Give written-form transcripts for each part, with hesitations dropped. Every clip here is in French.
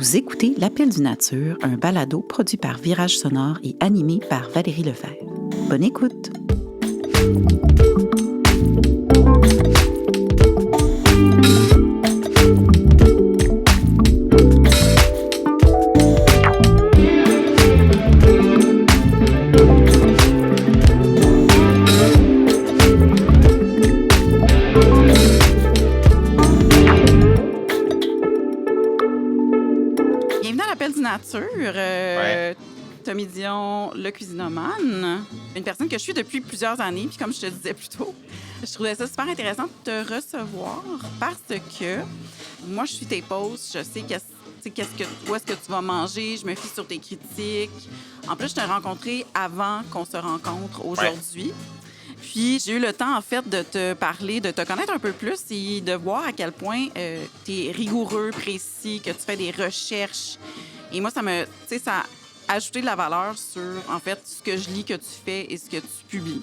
Vous écoutez L'Appel du Nature, un balado produit par Virage Sonore et animé par Valérie Lefebvre. Bonne écoute! Tommy Dion, le cuisinomane, une personne que je suis depuis plusieurs années, puis comme je te disais plus tôt, je trouvais ça super intéressant de te recevoir parce que moi, je suis tes posts, je sais où est-ce que tu vas manger, je me fie sur tes critiques. En plus, je t'ai rencontré avant qu'on se rencontre aujourd'hui. Ouais. Puis, j'ai eu le temps, en fait, de te parler, de te connaître un peu plus et de voir à quel point tu es rigoureux, précis, que tu fais des recherches. Et moi, ça a ajouté de la valeur sur, en fait, ce que je lis, que tu fais et ce que tu publies.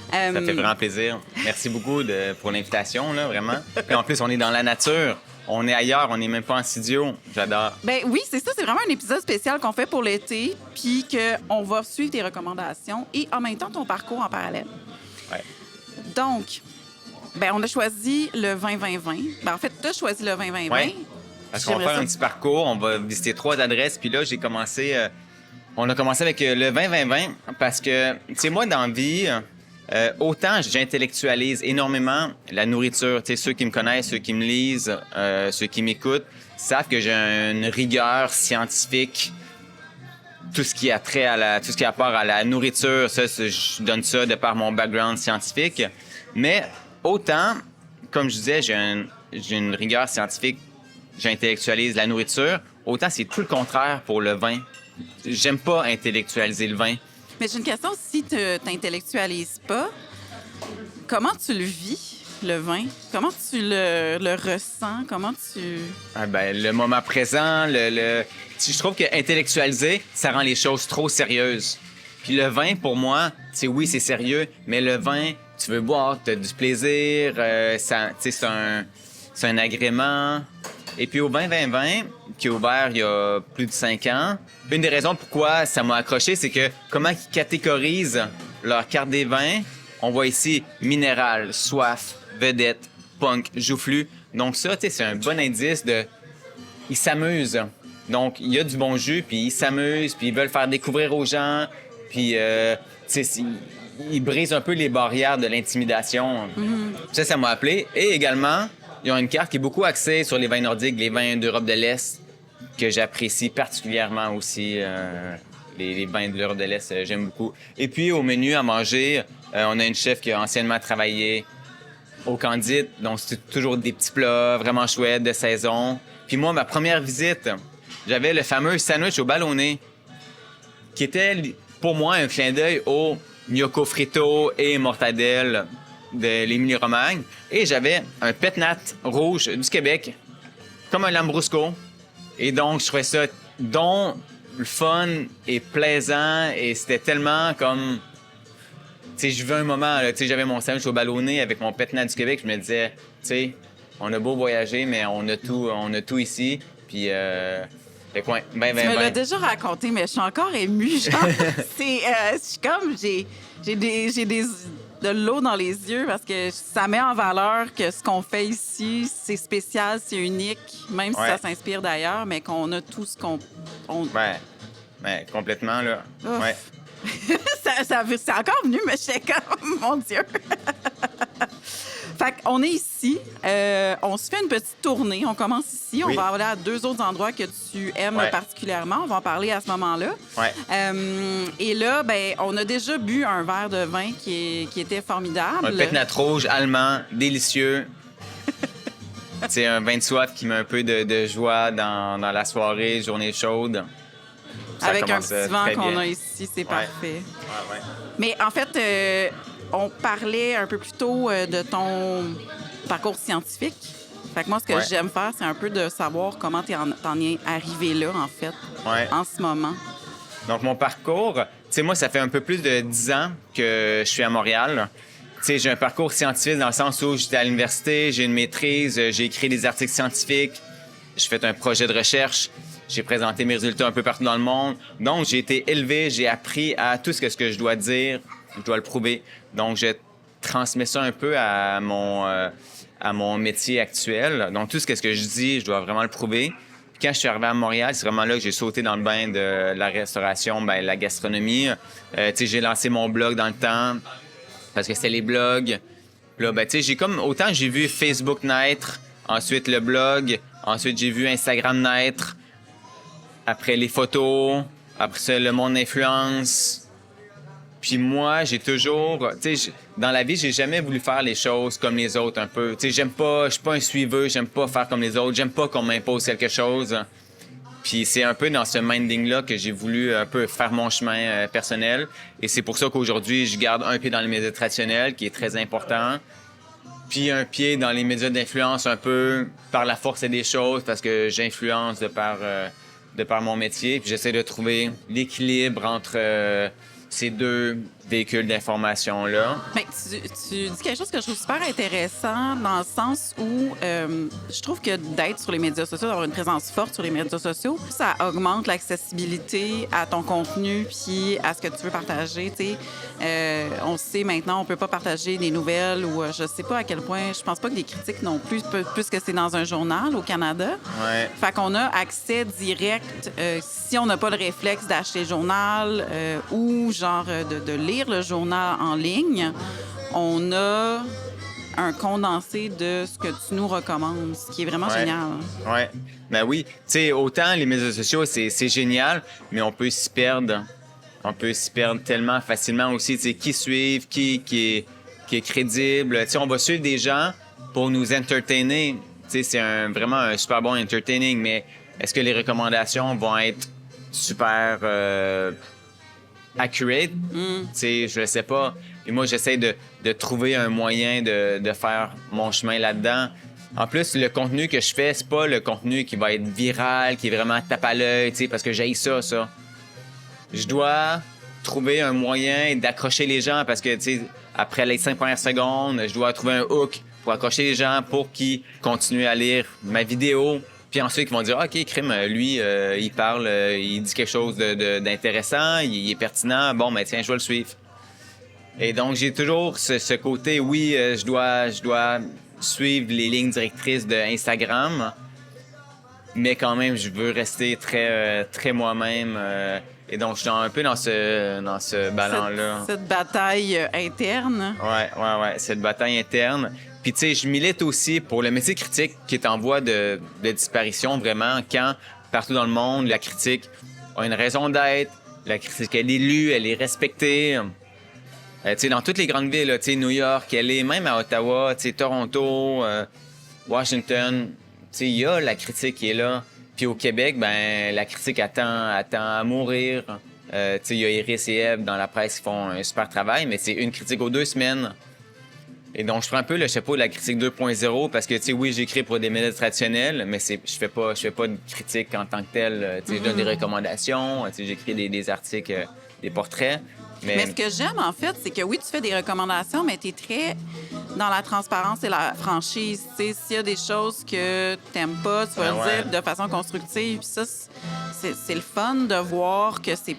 Ça fait vraiment plaisir. Merci beaucoup pour l'invitation, là, vraiment. Puis en plus, on est dans la nature. On est ailleurs, on n'est même pas en studio. J'adore. Ben oui, c'est ça. C'est vraiment un épisode spécial qu'on fait pour l'été, puis qu'on va suivre tes recommandations et en même temps ton parcours en parallèle. Ouais. Donc, on a choisi le 20-20-20. En fait, tu as choisi le 20-20-20. Ouais. Parce qu'on va faire un petit parcours, on va visiter 3 adresses, puis là, on a commencé avec le 20-20-20 parce que, tu sais, moi, dans la vie, autant j'intellectualise énormément la nourriture. Tu sais, ceux qui me connaissent, ceux qui me lisent, ceux qui m'écoutent, savent que j'ai une rigueur scientifique. Tout ce qui a part à la nourriture, je donne ça de par mon background scientifique. Mais autant, comme je disais, j'ai une rigueur scientifique. J'intellectualise la nourriture, autant c'est tout le contraire pour le vin. J'aime pas intellectualiser le vin. Mais j'ai une question, si tu t'intellectualises pas, comment tu le vis, le vin? Comment tu le ressens? Comment tu... Le moment présent, je trouve que intellectualiser, ça rend les choses trop sérieuses. Puis le vin, pour moi, oui, c'est sérieux, mais le vin, tu veux boire, tu as du plaisir, c'est un agrément. Et puis au 20-20-20, qui est ouvert il y a plus de 5 ans, une des raisons pourquoi ça m'a accroché, c'est que comment ils catégorisent leur carte des vins. On voit ici minéral, soif, vedette, punk, joufflu. Donc ça, c'est un bon indice ils s'amusent. Donc il y a du bon jus, puis ils s'amusent, puis ils veulent faire découvrir aux gens, puis ils brisent un peu les barrières de l'intimidation. Mm-hmm. Ça m'a appelé. Et également, ils ont une carte qui est beaucoup axée sur les vins nordiques, les vins d'Europe de l'Est, que j'apprécie particulièrement aussi. Les vins de l'Europe de l'Est, j'aime beaucoup. Et puis, au menu à manger, on a une chef qui a anciennement travaillé au Candide. Donc, c'est toujours des petits plats vraiment chouettes, de saison. Puis moi, ma première visite, j'avais le fameux sandwich au ballonné, qui était, pour moi, un clin d'œil au gnocco fritto et mortadelle de l'Émilie-Romagne. Et j'avais un pétnat rouge du Québec, comme un lambrusco. Et donc, je trouvais ça le fun et plaisant. Et c'était tellement comme... Tu sais, je vivais un moment, tu sais, j'avais mon sandwich au ballonné avec mon pétnat du Québec. Je me disais, tu sais, on a beau voyager, mais on a tout ici. Puis... tu me l'as déjà raconté, mais je suis encore émue. Genre, je suis comme... J'ai de l'eau dans les yeux parce que ça met en valeur que ce qu'on fait ici, c'est spécial, c'est unique, même si ça s'inspire d'ailleurs, mais qu'on a tout ce qu'on... Ouais, complètement, là. Ouf. Ouais. C'est encore venu, mais j'étais comme... Mon Dieu! Fait qu'on est ici, on se fait une petite tournée, on commence ici, on va aller à 2 autres endroits que tu aimes particulièrement, on va en parler à ce moment-là. Ouais. Et là, on a déjà bu un verre de vin qui était formidable. Un pétnat rouge allemand, délicieux. C'est un vin de soif qui met un peu de joie dans la soirée, journée chaude. Ça avec un petit vent qu'on a ici, c'est parfait. Ouais. Mais en fait... on parlait un peu plus tôt de ton parcours scientifique. Fait que moi, ce que j'aime faire, c'est un peu de savoir comment t'en es arrivé là, en fait, en ce moment. Donc, mon parcours, tu sais, moi, ça fait un peu plus de 10 ans que je suis à Montréal. Tu sais, j'ai un parcours scientifique dans le sens où j'étais à l'université, j'ai une maîtrise, j'ai écrit des articles scientifiques, j'ai fait un projet de recherche. J'ai présenté mes résultats un peu partout dans le monde. Donc, j'ai été élevé, j'ai appris à tout ce que je dois dire, je dois le prouver. Donc, je transmets ça un peu à mon métier actuel. Donc, tout ce que je dis, je dois vraiment le prouver. Puis quand je suis arrivé à Montréal, c'est vraiment là que j'ai sauté dans le bain de la restauration, la gastronomie. J'ai lancé mon blog dans le temps parce que c'était les blogs. Là, autant j'ai vu Facebook naître, ensuite le blog, ensuite j'ai vu Instagram naître, après les photos, après ça, le monde d'influence. Puis moi, j'ai toujours... dans la vie, j'ai jamais voulu faire les choses comme les autres un peu. Je suis pas un suiveur, j'aime pas faire comme les autres, j'aime pas qu'on m'impose quelque chose. Puis c'est un peu dans ce minding-là que j'ai voulu un peu faire mon chemin personnel. Et c'est pour ça qu'aujourd'hui, je garde un pied dans les médias traditionnels, qui est très important, puis un pied dans les médias d'influence un peu par la force des choses, parce que j'influence de par mon métier. Puis j'essaie de trouver l'équilibre entre ces deux véhicules d'information-là. Mais tu dis quelque chose que je trouve super intéressant dans le sens où je trouve que d'être sur les médias sociaux, d'avoir une présence forte sur les médias sociaux, ça augmente l'accessibilité à ton contenu puis à ce que tu veux partager. On sait maintenant, on peut pas partager des nouvelles ou je sais pas à quel point, je pense pas que des critiques non plus, puisque c'est dans un journal au Canada. Ouais. Fait qu'on a accès direct si on n'a pas le réflexe d'acheter le journal ou genre de lire le journal en ligne, on a un condensé de ce que tu nous recommandes, ce qui est vraiment génial. Oui. Ben oui. Tu sais, autant les médias sociaux, c'est génial, mais on peut s'y perdre. On peut s'y perdre tellement facilement aussi. Tu sais, qui suivre, qui est crédible. Tu sais, on va suivre des gens pour nous entertainer. Tu sais, c'est vraiment un super bon entertaining, mais est-ce que les recommandations vont être super accurate? Tu sais, je le sais pas. Et moi, j'essaie de trouver un moyen de faire mon chemin là-dedans. En plus, le contenu que je fais, c'est pas le contenu qui va être viral, qui est vraiment tape à l'œil, tu sais, parce que j'haïs ça. Je dois trouver un moyen d'accrocher les gens parce que, tu sais, après les 5 premières secondes, je dois trouver un hook pour accrocher les gens pour qu'ils continuent à lire ma vidéo. Puis ensuite, ils vont dire « OK, crime, lui, il parle, il dit quelque chose d'intéressant, il est pertinent. Bon, ben tiens, je vais le suivre. » Et donc, j'ai toujours ce côté, oui, je dois suivre les lignes directrices de Instagram, mais quand même, je veux rester très, très moi-même. Et donc, je suis un peu dans ce ballon-là. Cette bataille interne. Ouais, cette bataille interne. Puis, tu sais, je milite aussi pour le métier critique qui est en voie de disparition, vraiment, quand partout dans le monde, la critique a une raison d'être, la critique, elle est lue, elle est respectée. Tu sais, dans toutes les grandes villes, tu sais, New York, elle est même à Ottawa, tu sais, Toronto, Washington, tu sais, il y a la critique qui est là. Puis au Québec, ben la critique attend à mourir. Tu sais, il y a Iris et Eve dans la presse qui font un super travail, mais c'est une critique aux 2 semaines. Et donc, je prends un peu le chapeau de la critique 2.0 parce que, tu sais, oui, j'écris pour des médias traditionnels, mais je fais pas de critique en tant que telle. Tu sais, je donne des recommandations, tu sais, j'écris des articles, des portraits. Mais ce que j'aime, en fait, c'est que oui, tu fais des recommandations, mais tu es très dans la transparence et la franchise. Tu sais, s'il y a des choses que tu n'aimes pas, tu vas le dire de façon constructive. Puis ça, c'est le fun de voir que c'est... Tu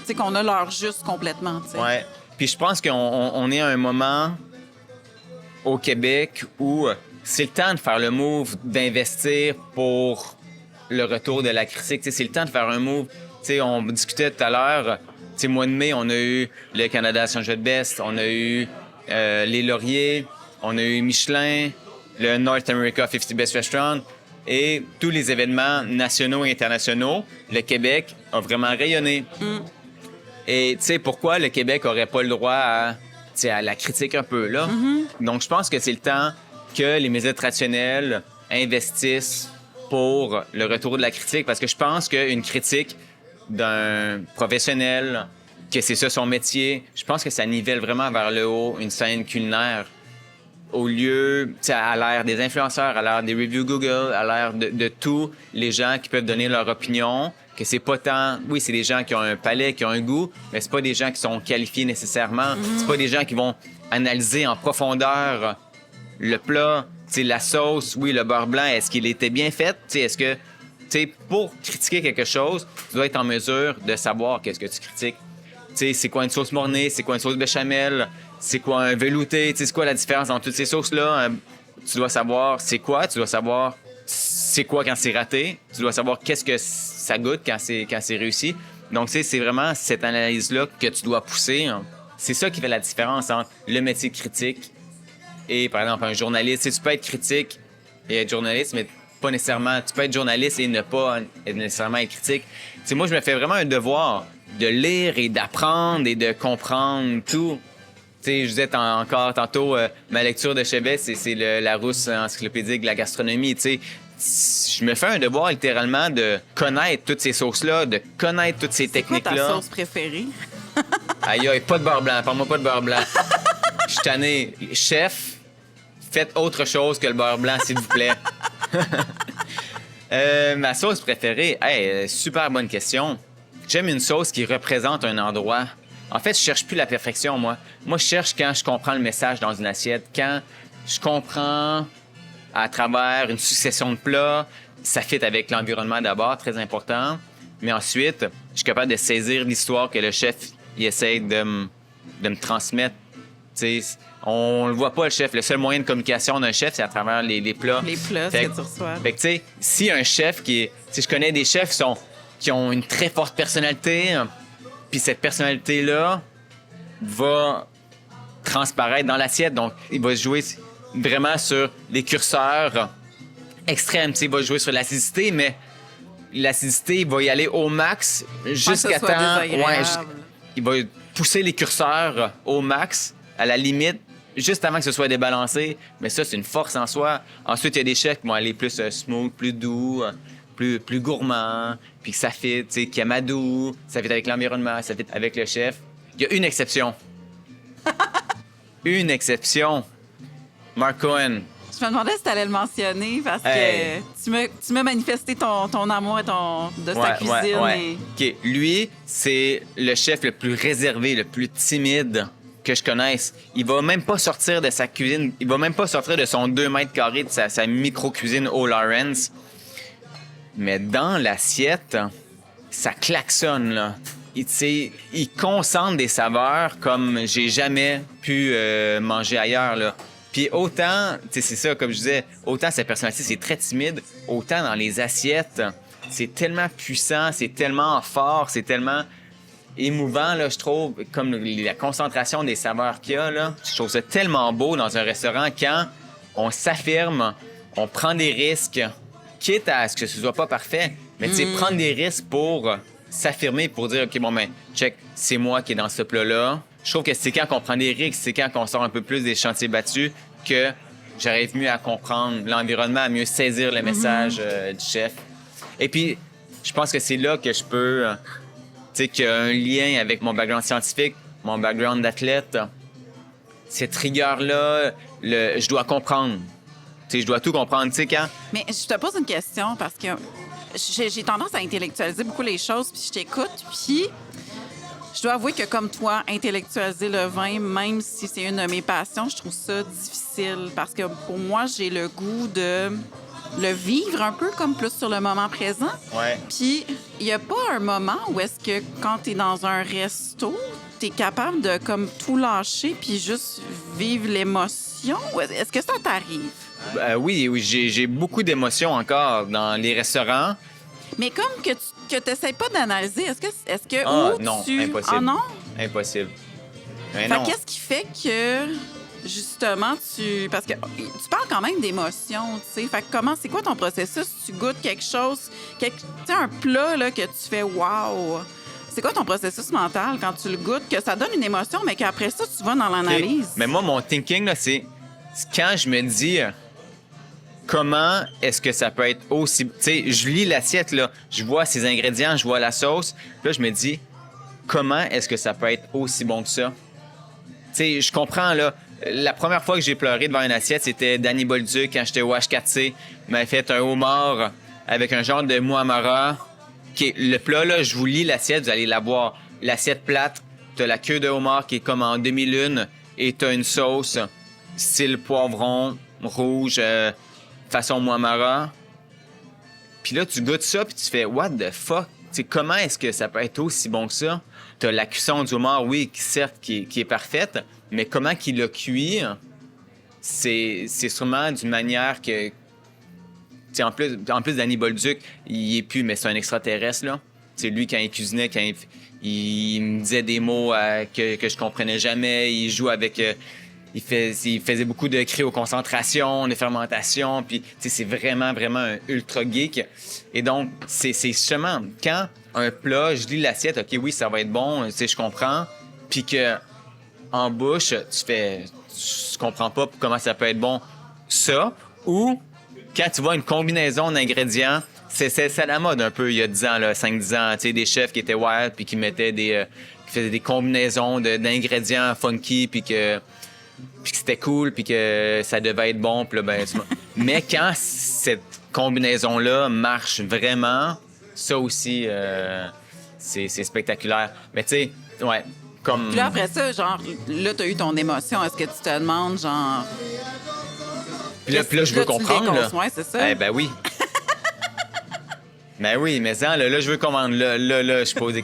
sais, qu'on a l'heure juste complètement, tu sais. Ouais. Puis je pense qu'on est à un moment au Québec où c'est le temps de faire le move, d'investir pour le retour de la critique. Tu sais, c'est le temps de faire un move. Tu sais, on discutait tout à l'heure... Tu sais, mois de mai, on a eu le Canada Jeu de Best, on a eu les Lauriers, on a eu Michelin, le North America 50 Best Restaurant et tous les événements nationaux et internationaux. Le Québec a vraiment rayonné. Et tu sais, pourquoi le Québec aurait pas le droit à la critique un peu, là? Donc, je pense que c'est le temps que les médias traditionnels investissent pour le retour de la critique parce que je pense qu'une critique d'un professionnel, que c'est ça son métier, je pense que ça nivelle vraiment vers le haut une scène culinaire. Au lieu, à l'ère des influenceurs, à l'ère des reviews Google, à l'ère de tous les gens qui peuvent donner leur opinion, que c'est pas tant... Oui, c'est des gens qui ont un palais, qui ont un goût, mais c'est pas des gens qui sont qualifiés nécessairement. C'est pas des gens qui vont analyser en profondeur le plat, la sauce, oui, le beurre blanc, est-ce qu'il était bien fait? Est-ce que sais, pour critiquer quelque chose, tu dois être en mesure de savoir qu'est-ce que tu critiques. Tu sais, c'est quoi une sauce mornée, c'est quoi une sauce béchamel, c'est quoi un velouté, tu sais, c'est quoi la différence entre toutes ces sauces-là. Tu dois savoir c'est quoi, tu dois savoir c'est quoi quand c'est raté, tu dois savoir qu'est-ce que ça goûte quand c'est réussi. Donc, tu sais, c'est vraiment cette analyse-là que tu dois pousser. C'est ça qui fait la différence entre le métier critique et, par exemple, un journaliste. Tu sais, tu peux être critique et être journaliste, mais pas nécessairement. Tu peux être journaliste et ne pas nécessairement être critique. Tu sais, moi, je me fais vraiment un devoir de lire et d'apprendre et de comprendre tout. Tu sais, je disais encore tantôt, ma lecture de chevet, c'est la Rousse encyclopédique de la gastronomie. Tu sais, je me fais un devoir littéralement de connaître toutes ces sauces-là, de connaître toutes ces techniques-là. C'est quoi ta sauce préférée? Aïe, pas de beurre blanc. Parle-moi pas de beurre blanc. Je suis tanné. Chef, faites autre chose que le beurre blanc, s'il vous plaît. Ma sauce préférée? Super bonne question. J'aime une sauce qui représente un endroit. En fait, je cherche plus la perfection, moi. Moi, je cherche quand je comprends le message dans une assiette, quand je comprends à travers une succession de plats, ça fit avec l'environnement d'abord, très important. Mais ensuite, je suis capable de saisir l'histoire que le chef il essaie de me transmettre. T'sais, on le voit pas, le chef. Le seul moyen de communication d'un chef, c'est à travers les plats. Les plats, ce que tu reçois. Fait que, tu sais, si un chef qui est... Tu sais, je connais des chefs qui ont une très forte personnalité, puis cette personnalité-là va transparaître dans l'assiette. Donc, il va jouer vraiment sur les curseurs extrêmes. Tu sais, il va jouer sur l'acidité, mais l'acidité, il va y aller au max jusqu'à temps... il va pousser les curseurs au max, à la limite, juste avant que ce soit débalancé. Mais ça, c'est une force en soi. Ensuite, il y a des chefs qui vont aller plus smooth, plus doux, plus gourmand, puis que ça fit, tu sais, Kamadou, ça fit avec l'environnement, ça fit avec le chef. Il y a une exception. Une exception. Mark Cohen. Je me demandais si tu allais le mentionner parce que tu m'as manifesté ton amour de sa cuisine. Ouais. OK. Lui, c'est le chef le plus réservé, le plus timide que je connaisse. Il va même pas sortir de sa cuisine. Il va même pas sortir de son 2 mètres carrés de sa micro-cuisine au Lawrence. Mais dans l'assiette, ça klaxonne, là. Il concentre des saveurs comme j'ai jamais pu manger ailleurs, là. Puis autant, tu sais, c'est ça, comme je disais, autant sa personnalité, c'est très timide, autant dans les assiettes, c'est tellement puissant, c'est tellement fort, c'est tellement émouvant, là, je trouve, comme la concentration des saveurs qu'il y a, là. Je trouve ça tellement beau dans un restaurant quand on s'affirme, on prend des risques, quitte à ce que ce soit pas parfait, mais tu sais, prendre des risques pour s'affirmer, pour dire, OK, bon, ben, check, c'est moi qui est dans ce plat-là. Je trouve que c'est quand on prend des risques, c'est quand on sort un peu plus des chantiers battus que j'arrive mieux à comprendre l'environnement, à mieux saisir le message du chef. Et puis, je pense que c'est là que je peux, tu sais, qu'il y a un lien avec mon background scientifique, mon background d'athlète. Cette rigueur-là, je dois comprendre. Tu sais, je dois tout comprendre, tu sais, quand... Mais je te pose une question parce que j'ai tendance à intellectualiser beaucoup les choses, puis je t'écoute, puis... Je dois avouer que, comme toi, intellectualiser le vin, même si c'est une de mes passions, je trouve ça difficile parce que pour moi, j'ai le goût de le vivre un peu comme plus sur le moment présent. Ouais. Puis, il n'y a pas un moment où est-ce que quand tu es dans un resto, tu es capable de comme tout lâcher puis juste vivre l'émotion? Est-ce que ça t'arrive? Oui, j'ai beaucoup d'émotions encore dans les restaurants. Mais comme que tu n'essaies pas d'analyser, est-ce que non, tu... impossible. Ah non? Impossible. Mais fait non. Qu'est-ce qui fait que, justement, parce que tu parles quand même d'émotions, tu sais. Fait que c'est quoi ton processus? Tu goûtes quelque chose, tu sais, un plat, là, que tu fais « wow ». C'est quoi ton processus mental quand tu le goûtes, que ça donne une émotion, mais qu'après ça, tu vas dans l'analyse? Okay. Mais moi, mon thinking, là, c'est quand je me dis... Comment est-ce que ça peut être aussi... Tu sais, je lis l'assiette, là, je vois ses ingrédients, je vois la sauce, puis là, je me dis, comment est-ce que ça peut être aussi bon que ça? Tu sais, je comprends, là, la première fois que j'ai pleuré devant une assiette, c'était Danny Bolduc, quand j'étais au H4C. Il m'avait fait un homard avec un genre de muamara. Okay, le plat, là, je vous lis l'assiette, vous allez la voir. L'assiette plate, t'as la queue de homard qui est comme en demi-lune, et t'as une sauce style poivron, rouge... façon muamara. Puis là, tu goûtes ça, puis tu fais « What the fuck? » Tu sais, comment est-ce que ça peut être aussi bon que ça? T'as la cuisson du homard, oui, certes, qui est parfaite, mais comment qu'il l'a cuit, c'est sûrement d'une manière que... Tu sais, en plus Danny Bolduc, il est plus, mais c'est un extraterrestre, là. C'est lui, quand il cuisinait, il me disait des mots que je comprenais jamais. Il joue avec... il faisait beaucoup de cryoconcentration, de fermentation. Puis, c'est vraiment, vraiment un ultra geek. Et donc, c'est justement quand un plat, je lis l'assiette, OK, oui, ça va être bon, je comprends. Puis que en bouche, tu comprends pas comment ça peut être bon, ça. Ou quand tu vois une combinaison d'ingrédients, c'est à la mode un peu il y a 10 ans, 5-10 ans, tu sais, des chefs qui étaient wild puis qui mettaient qui faisaient des combinaisons d'ingrédients funky puis que c'était cool puis que ça devait être bon. Puis là, mais quand cette combinaison-là marche vraiment, ça aussi, c'est spectaculaire. Mais tu sais, ouais, comme... Puis là, après ça, genre, là, t'as eu ton émotion. Est-ce que tu te demandes, genre... Puis là, je veux comprendre, là. Ouais, c'est ça. Ben oui. Ben oui, mais ça, là, je veux comprendre. Là, je pose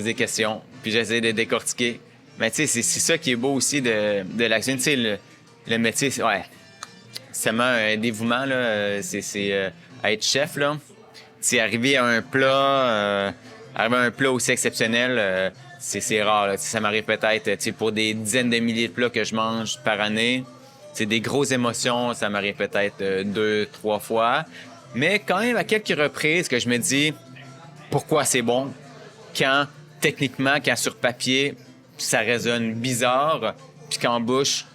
des questions. Puis j'essaie de décortiquer. Mais tu sais, c'est ça qui est beau aussi de la cuisine. Tu sais, le métier, c'est vraiment un dévouement, là. C'est être chef, là. C'est arriver à un plat aussi exceptionnel, c'est rare, là. Ça m'arrive peut-être, pour des dizaines de milliers de plats que je mange par année. C'est des grosses émotions, ça m'arrive peut-être 2-3 fois. Mais quand même, à quelques reprises, que je me dis pourquoi c'est bon, quand, techniquement, quand sur papier, ça résonne bizarre, puis qu'en bouche,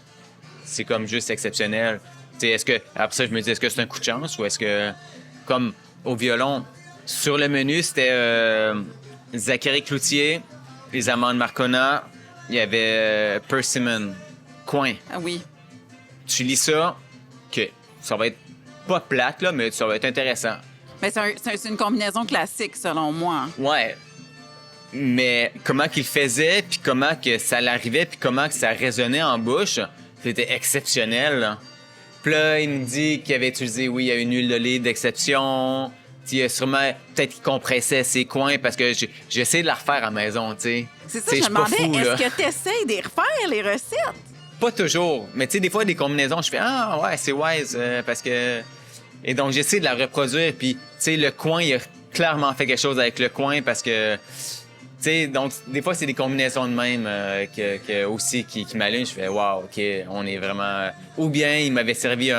c'est comme juste exceptionnel. Après ça, je me dis, est-ce que c'est un coup de chance ou est-ce que, comme au violon, sur le menu, c'était Zachary Cloutier, les amandes Marcona, il y avait Persimmon, coin. Ah oui. Tu lis ça, que ça va être pas plate, là, mais ça va être intéressant. Mais c'est une combinaison classique, selon moi. Ouais. Mais comment qu'il faisait, puis comment que ça l'arrivait, puis comment que ça résonnait en bouche, c'était exceptionnel, là. Puis là, il me dit qu'il avait utilisé, oui, il y a une huile d'olive d'exception. Il y a sûrement, peut-être qu'il compressait ses coins, parce que j'essaie de la refaire à la maison, tu sais. C'est ça, je me demandais, est-ce que tu essaies de refaire les recettes? Pas toujours. Mais tu sais, des fois, des combinaisons, je fais « Ah, ouais, c'est wise, parce que... » Et donc, j'essaie de la reproduire. Puis, tu sais, le coin, il a clairement fait quelque chose avec le coin parce que... Tu sais, donc, des fois, c'est des combinaisons de même aussi qui m'allument. Je fais « Wow, OK, on est vraiment... » Ou bien, il m'avait servi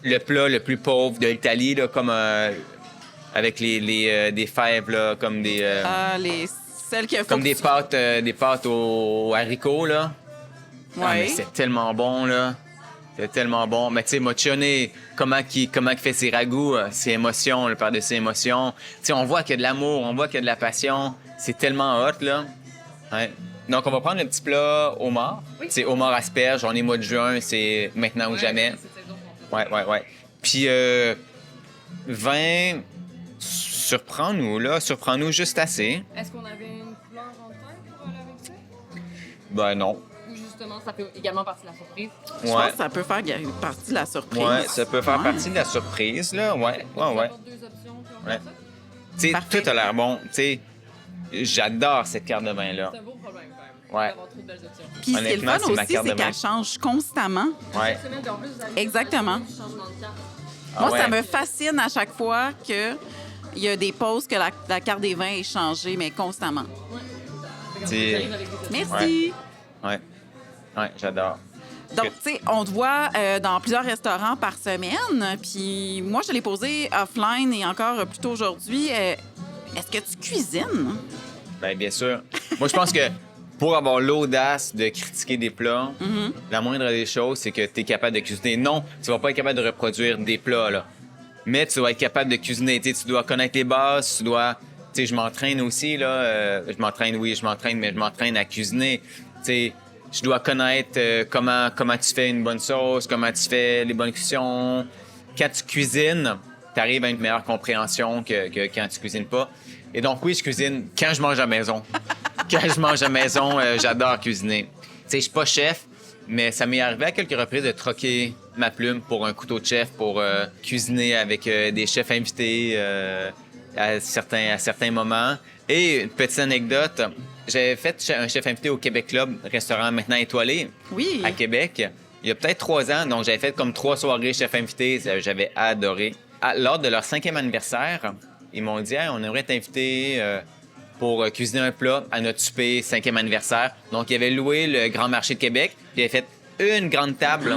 le plat le plus pauvre de l'Italie, là, comme avec des fèves, là, comme des... celles qui comme des pâtes aux haricots, là. Ouais. Ah, mais c'est tellement bon, là. C'est tellement bon. Mais tu sais, Moccione, comment il fait ses ragoûts, ses émotions, le par-dessus émotions. Tu sais, on voit qu'il y a de l'amour, on voit qu'il y a de la passion. C'est tellement hot, là. Ouais. Donc, on va prendre le petit plat homard. Oui. C'est homard asperge. On est mois de juin, c'est maintenant ou jamais. Ouais. Puis, vin, surprends-nous juste assez. Est-ce qu'on avait une couleur en tête pour aller avec ça? Ben non. Justement, ça fait également partie de la surprise. Je pense que ça peut faire partie de la surprise. Ouais, ça peut faire partie de la surprise, là. Ouais. Deux options, puis on fait ça. Tu sais, tout a l'air bon. Tu sais, j'adore cette carte de vin-là. C'est un beau problème, quand même. Ouais. D'avoir trop de belles options. Puis ce qui est le fun aussi, c'est qu'elle change constamment. Ouais. En plus, vous avez Exactement. du changement de carte. Moi, ça me fascine à chaque fois qu'il y a des pauses que la carte des vins est changée, mais constamment. C'est... Merci. Ouais, j'adore. Donc, tu sais, on te voit dans plusieurs restaurants par semaine. Puis moi, je l'ai posé offline et encore plus tôt aujourd'hui. Est-ce que tu cuisines? Bien sûr. Moi, je pense que pour avoir l'audace de critiquer des plats, la moindre des choses, c'est que tu es capable de cuisiner. Non, tu vas pas être capable de reproduire des plats, là. Mais tu dois être capable de cuisiner. Tu dois connaître les bases, tu dois... Tu sais, je m'entraîne aussi, là. Je m'entraîne à cuisiner. Tu sais, je dois connaître comment tu fais une bonne sauce, comment tu fais les bonnes cuissons. Quand tu cuisines, tu arrives à une meilleure compréhension que quand tu cuisines pas. Et donc, oui, je cuisine quand je mange à la maison. Quand je mange à la maison, j'adore cuisiner. Tu sais, je suis pas chef, Mais ça m'est arrivé à quelques reprises de troquer ma plume pour un couteau de chef pour cuisiner avec des chefs invités à certains moments. Et une petite anecdote, j'avais fait un chef invité au Québec Club, restaurant maintenant étoilé Oui. à Québec, il y a peut-être 3 ans. Donc, j'avais fait comme 3 soirées chef invité. J'avais adoré. Lors de leur 5e anniversaire, ils m'ont dit hey, on aimerait t'inviter pour cuisiner un plat à notre souper 5e anniversaire. Donc, ils avaient loué le Grand Marché de Québec. Puis, ils avaient fait une grande table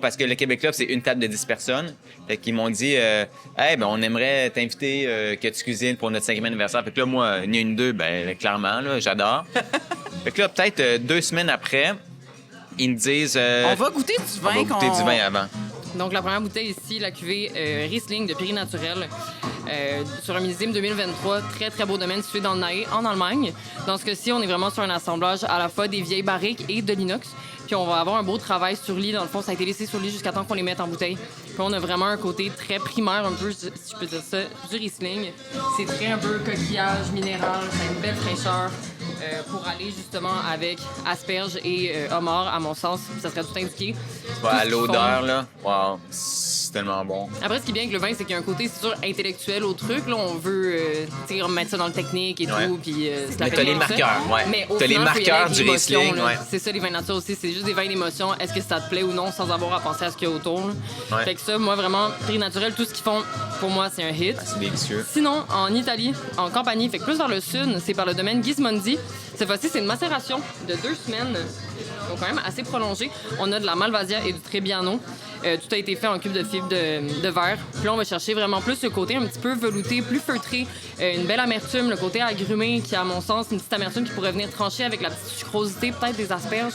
parce que le Québec Club, c'est une table de 10 personnes. Fait qu'ils m'ont dit hey, ben, on aimerait t'inviter que tu cuisines pour notre 5e anniversaire. Fait que là, moi, ni une, deux, ben, clairement, là, j'adore. Fait que là, peut-être 2 semaines après, ils me disent On va goûter du vin. on va goûter du vin avant. Donc, la première bouteille ici, la cuvée Riesling de Péri Naturel, sur un millésime 2023. Très, très beau domaine situé dans le Nahe, en Allemagne. Dans ce cas-ci, on est vraiment sur un assemblage à la fois des vieilles barriques et de l'inox. Puis on va avoir un beau travail sur lit. Dans le fond, ça a été laissé sur lit jusqu'à temps qu'on les mette en bouteille. Puis on a vraiment un côté très primaire, un peu, si je peux dire ça, du Riesling. C'est très un peu coquillage, minéral, ça a une belle fraîcheur. Pour aller justement avec asperges et homard, à mon sens, ça serait tout indiqué. À l'odeur, là, wow, c'est tellement bon. Après, ce qui est bien avec le vin, c'est qu'il y a un côté, c'est sûr, intellectuel au truc. Là, on veut mettre ça dans le technique et tout, puis se la Mais t'as les marqueurs, ouais. Mais au T'as les final, faut y aller marqueurs avec du l'émotion, Riesling, là. ouais. C'est ça, les vins nature aussi. C'est juste des vins d'émotion. Est-ce que ça te plaît ou non, sans avoir à penser à ce qu'il y a autour. Là. Ouais. Fait que ça, moi, vraiment, Péri Naturel, tout ce qu'ils font, pour moi, c'est un hit. C'est délicieux. Sinon, en Italie, en Campanie, fait que plus vers le sud, c'est par le domaine Gismondi. Cette fois-ci, c'est une macération de 2 semaines, donc quand même assez prolongée. On a de la Malvasia et du Trebbiano. Tout a été fait en cubes de fibres de verre. Puis là, on va chercher vraiment plus le côté un petit peu velouté, plus feutré, une belle amertume, le côté agrumé qui, à mon sens, une petite amertume qui pourrait venir trancher avec la petite sucrosité peut-être des asperges,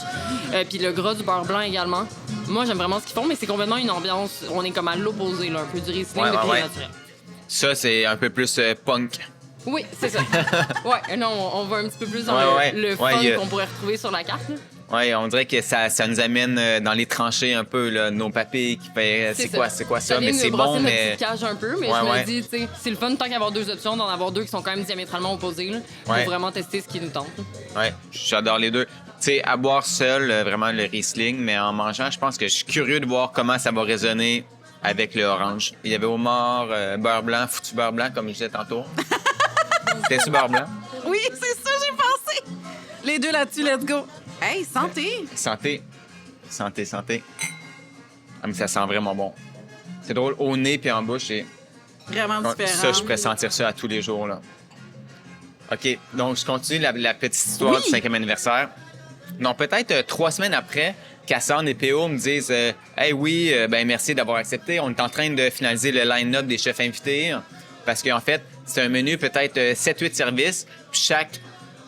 puis le gras du beurre blanc également. Moi, j'aime vraiment ce qu'ils font, mais c'est complètement une ambiance, on est comme à l'opposé, là, un peu du Riesling de Péri Naturel. Ça, c'est un peu plus punk. Oui, c'est ça. Ouais, non, on va un petit peu plus dans le fun qu'on pourrait retrouver sur la carte. Là. Oui, on dirait que ça nous amène dans les tranchées un peu, là, nos papilles qui fait c'est quoi ça, mais c'est bon, mais... Ça cage un peu, mais je me dis, tu sais, c'est le fun tant qu'avoir 2 options, d'en avoir 2 qui sont quand même diamétralement opposées, là, pour vraiment tester ce qui nous tente. Oui, j'adore les deux. Tu sais, à boire seul, vraiment le Riesling, mais en mangeant, je pense que je suis curieux de voir comment ça va résonner avec le orange. Il y avait homard, beurre blanc, foutu beurre blanc, comme je disais tantôt. C'était-tu beurre blanc? Oui, c'est ça, j'ai pensé. Les deux là-dessus, let's go. Hey, santé! Santé. Santé, santé. Ah, mais ça sent vraiment bon. C'est drôle, au nez puis en bouche, c'est... Vraiment différent. Ça, je pourrais sentir ça à tous les jours, là. OK, donc je continue la petite histoire du 5e anniversaire. Donc, peut-être 3 semaines après, Cassandre et PO me disent hey, oui, ben merci d'avoir accepté. On est en train de finaliser le line-up des chefs invités. Parce qu'en fait, c'est un menu peut-être 7-8 services. Puis chaque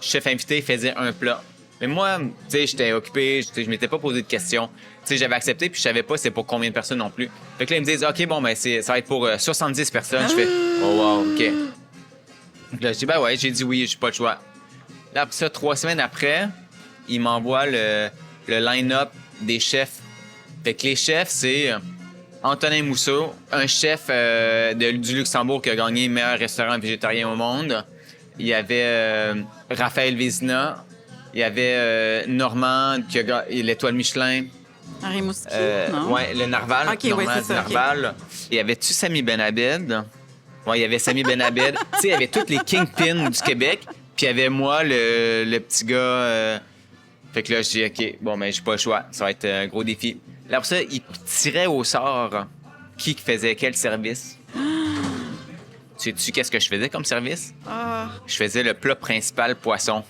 chef invité faisait un plat. Mais moi, tu sais, j'étais occupé, je m'étais pas posé de questions. Tu sais, j'avais accepté, puis je savais pas c'est pour combien de personnes non plus. Fait que là, ils me disent, OK, bon, ben, ça va être pour 70 personnes. Je fais, oh, wow, OK. Donc là, je dis, ben ouais, j'ai dit oui, j'ai pas le choix. Là, après ça, 3 semaines après, ils m'envoient le line-up des chefs. Fait que les chefs, c'est Antonin Mousseau, un chef du Luxembourg qui a gagné meilleur restaurant végétarien au monde. Il y avait Raphaël Vézina. Il y avait Normand qui a gagné l'étoile Michelin. Henri Mouski, non? Oui, le Narval. OK, Normand ouais, c'est du ça, Narval. OK. Il y avait-tu Sami Benabed? Oui, il y avait Sami Benabed. Tu sais, il y avait tous les kingpins du Québec. Puis il y avait moi, le petit gars. Fait que là, je dis, OK, bon, ben, j'ai pas le choix. Ça va être un gros défi. Là, pour ça, il tirait au sort qui faisait quel service. Sais-tu qu'est-ce que je faisais comme service? Ah. Je faisais le plat principal poisson.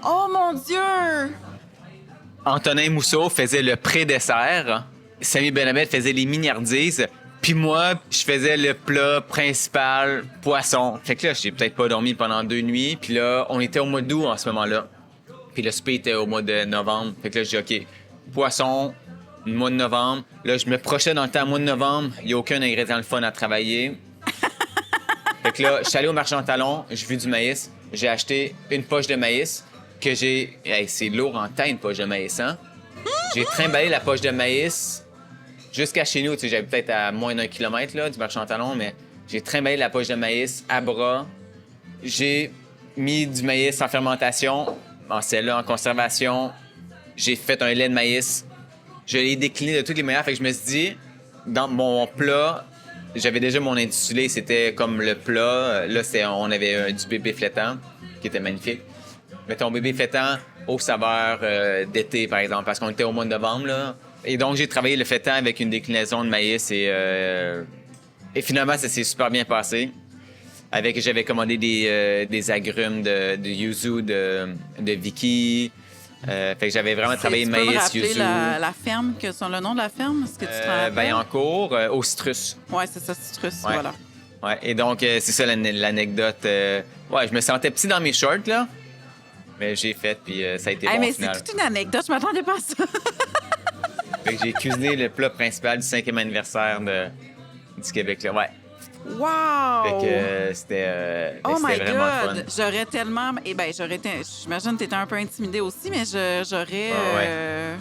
Oh mon Dieu! Antonin Mousseau faisait le pré-dessert. Sami Benabed faisait les mignardises. Puis moi, je faisais le plat principal poisson. Fait que là, j'ai peut-être pas dormi pendant 2 nuits. Puis là, on était au mois d'août en ce moment-là. Puis le souper était au mois de novembre. Fait que là, j'ai dit, OK, poisson, mois de novembre. Là, je me projetais dans le temps, mois de novembre. Il n'y a aucun ingrédient le fun à travailler. Fait que là, je suis allé au marché en talon. J'ai vu du maïs. J'ai acheté une poche de maïs que j'ai... Hey, c'est lourd en temps, une poche de maïs, hein? J'ai trimballé la poche de maïs jusqu'à chez nous. Tu sais, j'avais peut-être à moins d'1 kilomètre là, du marché en talon, mais j'ai trimballé la poche de maïs à bras. J'ai mis du maïs en fermentation, en celle-là, en conservation, j'ai fait un lait de maïs. Je l'ai décliné de toutes les manières. Fait que je me suis dit, dans mon plat, j'avais déjà mon intitulé, c'était comme le plat. Là, on avait du bébé flétan, qui était magnifique. Mettons, bébé flétan aux saveurs d'été, par exemple, parce qu'on était au mois de novembre, là. Et donc, j'ai travaillé le flétan avec une déclinaison de maïs et finalement, ça s'est super bien passé. J'avais commandé des agrumes de yuzu de Vicky. Fait que j'avais vraiment travaillé maïs, yuzu. Tu peux me rappeler la ferme, le nom de la ferme? Est-ce que tu te rappelles? Vaillancourt, au citrus. Ouais, c'est ça, citrus, ouais. voilà. Ouais, et donc, c'est ça l'anecdote. Ouais, je me sentais petit dans mes shorts, là. Mais j'ai fait, puis ça a été bon au final. Mais c'est toute une anecdote, je m'attendais pas à ça. Fait que j'ai cuisiné le plat principal du 5e anniversaire du Québec, là. Ouais. Wow! Fait que c'était oh my vraiment God! fun. J'aurais tellement... J'imagine que t'étais un peu intimidée aussi, mais j'aurais... Ouais.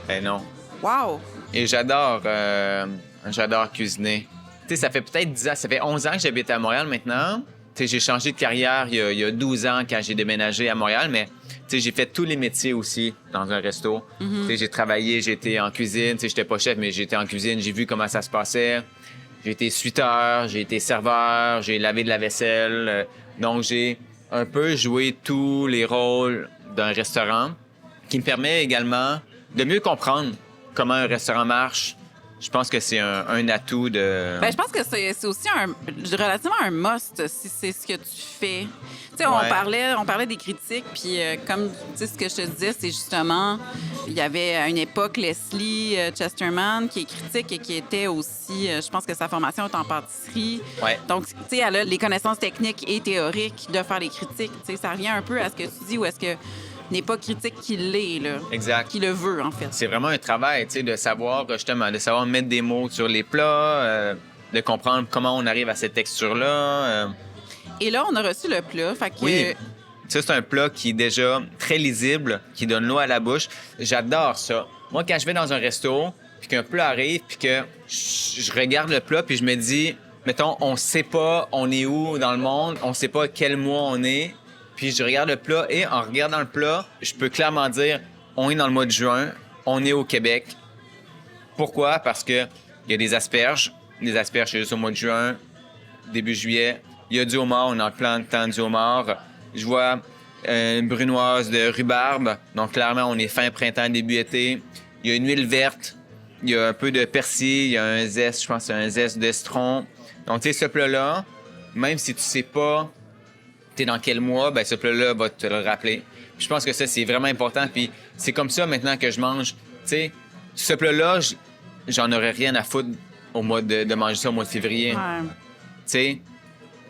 Ben non. Wow! Et j'adore cuisiner. Tu sais, ça fait peut-être 10 ans, ça fait 11 ans que j'habite à Montréal maintenant. Tu sais, j'ai changé de carrière il y a 12 ans quand j'ai déménagé à Montréal, mais tu sais, j'ai fait tous les métiers aussi dans un resto. Tu sais, j'ai travaillé, j'étais en cuisine. Tu sais, j'étais pas chef, mais j'étais en cuisine. J'ai vu comment ça se passait. J'ai été suiteur, j'ai été serveur, j'ai lavé de la vaisselle. Donc, j'ai un peu joué tous les rôles d'un restaurant, qui me permet également de mieux comprendre comment un restaurant marche. Je pense que c'est un atout de... je pense que c'est aussi relativement un must si c'est ce que tu fais. Tu sais, Ouais. on parlait des critiques, puis comme tu sais, ce que je te disais, c'est justement, il y avait à une époque Leslie Chesterman qui est critique et qui était aussi, je pense que sa formation est en pâtisserie. Ouais. Donc, tu sais, elle a les connaissances techniques et théoriques de faire les critiques. Tu sais, ça revient un peu à ce que tu dis ou est-ce que n'est pas critique qui l'est, là. Exact. Qui le veut, en fait. C'est vraiment un travail, tu sais, de savoir, justement, de savoir mettre des mots sur les plats, de comprendre comment on arrive à cette texture-là. Et là, on a reçu le plat, fait que... Oui. Ça, c'est un plat qui est déjà très lisible, qui donne l'eau à la bouche. J'adore ça. Moi, quand je vais dans un resto, puis qu'un plat arrive, puis que je regarde le plat, puis je me dis, mettons, on sait pas on est où dans le monde, on sait pas quel mois on est, puis je regarde le plat, et en regardant le plat, je peux clairement dire, on est dans le mois de juin, on est au Québec. Pourquoi? Parce que il y a des asperges c'est juste au mois de juin, début juillet. Il y a du homard, on est en plein temps du homard. Je vois une brunoise de rhubarbe. Donc, clairement, on est fin printemps, début été. Il y a une huile verte. Il y a un peu de persil. Il y a un zeste, je pense que c'est un zeste d'estron. Donc, tu sais, ce plat-là, même si tu sais pas t'es dans quel mois, ben ce plat-là va te le rappeler. Puis je pense que ça, c'est vraiment important. Puis c'est comme ça maintenant que je mange. Tu sais, ce plat-là, j'en aurais rien à foutre au mois de manger ça au mois de février. Ouais. Tu sais,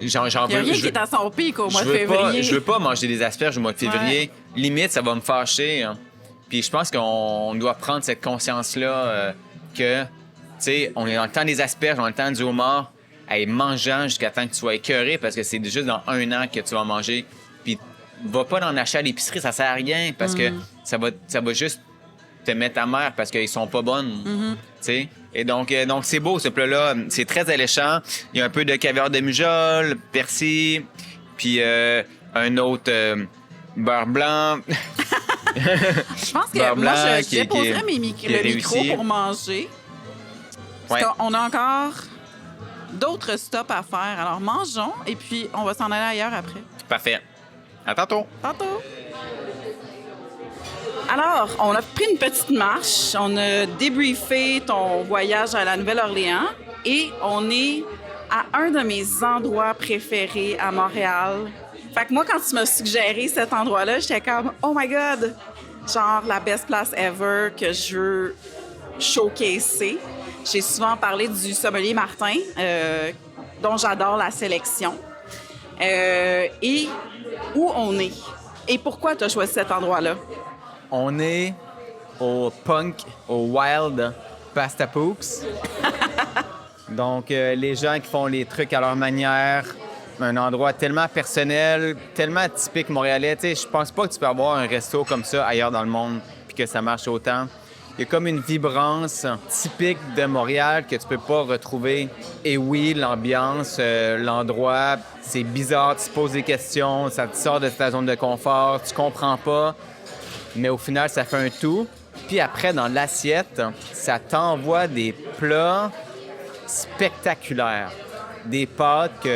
j'en Il n'y a veux... rien qui est à son pic au mois de février. Je veux pas manger des asperges au mois de février. Ouais. Limite, ça va me fâcher. Hein. Puis je pense qu'on doit prendre cette conscience-là que, tu sais, on est dans le temps des asperges, on est dans le temps du homard. Hey, mangeant jusqu'à temps que tu sois écœuré parce que c'est juste dans 1 an que tu vas manger. Puis va pas en acheter à l'épicerie, ça sert à rien parce que ça va juste te mettre amer parce qu'ils sont pas bonnes. Tu sais? Et donc c'est beau ce plat-là. C'est très alléchant. Il y a un peu de caviar de Mujol, persil, puis un autre beurre blanc. Je pense que moi, je déposerais le micro pour manger. Parce qu'on a encore d'autres stops à faire. Alors, mangeons et puis on va s'en aller ailleurs après. Parfait. À tantôt. Tantôt. Alors, on a pris une petite marche. On a débriefé ton voyage à la Nouvelle-Orléans et on est à un de mes endroits préférés à Montréal. Fait que moi, quand tu m'as suggéré cet endroit-là, j'étais comme « Oh my God! » Genre la best place ever que je veux showcaser. J'ai souvent parlé du sommelier Martin, dont j'adore la sélection. Et où on est? Et pourquoi tu as choisi cet endroit-là? On est au Punk, au Wild Pasta Poops. Donc, les gens qui font les trucs à leur manière, un endroit tellement personnel, tellement typique montréalais. Tu sais, je pense pas que tu peux avoir un resto comme ça ailleurs dans le monde puis que ça marche autant. Il y a comme une vibrance typique de Montréal que tu peux pas retrouver. Et oui, l'ambiance, l'endroit, c'est bizarre, tu te poses des questions, ça te sort de ta zone de confort, tu comprends pas. mais au final, ça fait un tout. Puis après, dans l'assiette, ça t'envoie des plats spectaculaires. Des pâtes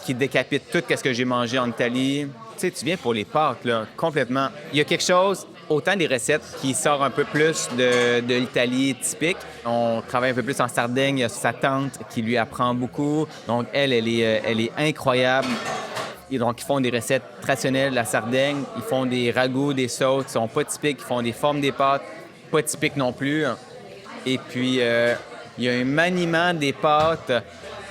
qui décapitent tout ce que j'ai mangé en Italie. Tu sais, tu viens pour les pâtes, là, complètement. Il y a quelque chose, autant des recettes qui sortent un peu plus de l'Italie typique. On travaille un peu plus en Sardaigne. Il y a sa tante qui lui apprend beaucoup. Donc, elle est incroyable. Et donc, ils font des recettes traditionnelles de la Sardaigne. Ils font des ragoûts, des sauces qui sont pas typiques. Ils font des formes des pâtes pas typiques non plus. Et puis, il y a un maniement des pâtes.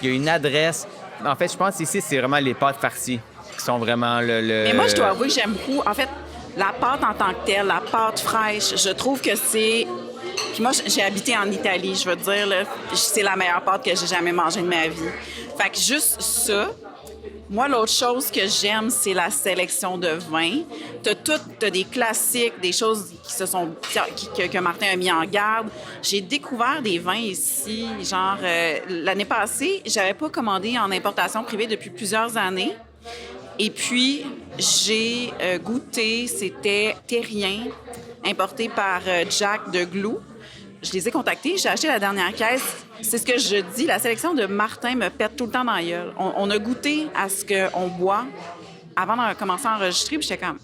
Il y a une adresse. En fait, je pense ici, c'est vraiment les pâtes farcies qui sont vraiment le... Mais moi, je dois avouer que j'aime beaucoup. En fait, la pâte en tant que telle, la pâte fraîche, je trouve que c'est... Puis moi, j'ai habité en Italie, je veux dire, là, c'est la meilleure pâte que j'ai jamais mangée de ma vie. Fait que juste ça... Moi, l'autre chose que j'aime, c'est la sélection de vins. T'as des classiques, des choses que Martin a mis en garde. J'ai découvert des vins ici, genre l'année passée, j'avais pas commandé en importation privée depuis plusieurs années. Et puis, j'ai goûté, c'était terrien, importé par Jack de Glou. Je les ai contactés, j'ai acheté la dernière caisse. C'est ce que je dis, la sélection de Martin me pète tout le temps dans la gueule. On a goûté à ce qu'on boit avant de commencer à enregistrer, puis j'étais comme...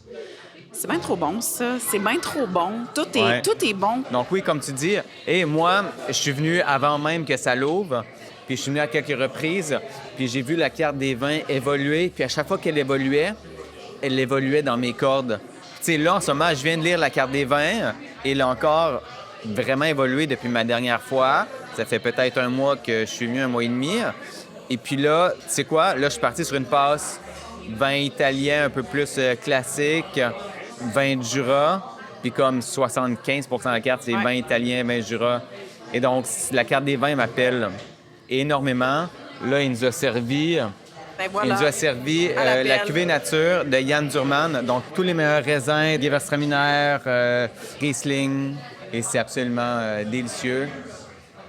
C'est bien trop bon, ça. C'est bien trop bon. Tout est bon. Donc oui, comme tu dis, et moi, je suis venu avant même que ça l'ouvre, puis je suis venu à quelques reprises, puis j'ai vu la carte des vins évoluer, puis à chaque fois qu'elle évoluait dans mes cordes. Tu sais, là, en ce moment, je viens de lire la carte des vins, et là encore... vraiment évolué depuis ma dernière fois. Ça fait peut-être un mois que je suis venu, un mois et demi. Et puis là, tu sais quoi? Là, je suis parti sur une passe vin italien un peu plus classique, vin de Jura, puis comme 75 % de la carte, c'est vin italien, vin Jura. Et donc, la carte des vins m'appelle énormément. Là, il nous a servi... Ben voilà. Il nous a servi la cuvée nature de Yann Durman. Donc, tous les meilleurs raisins, Gewürztraminer, Riesling... Et c'est absolument délicieux.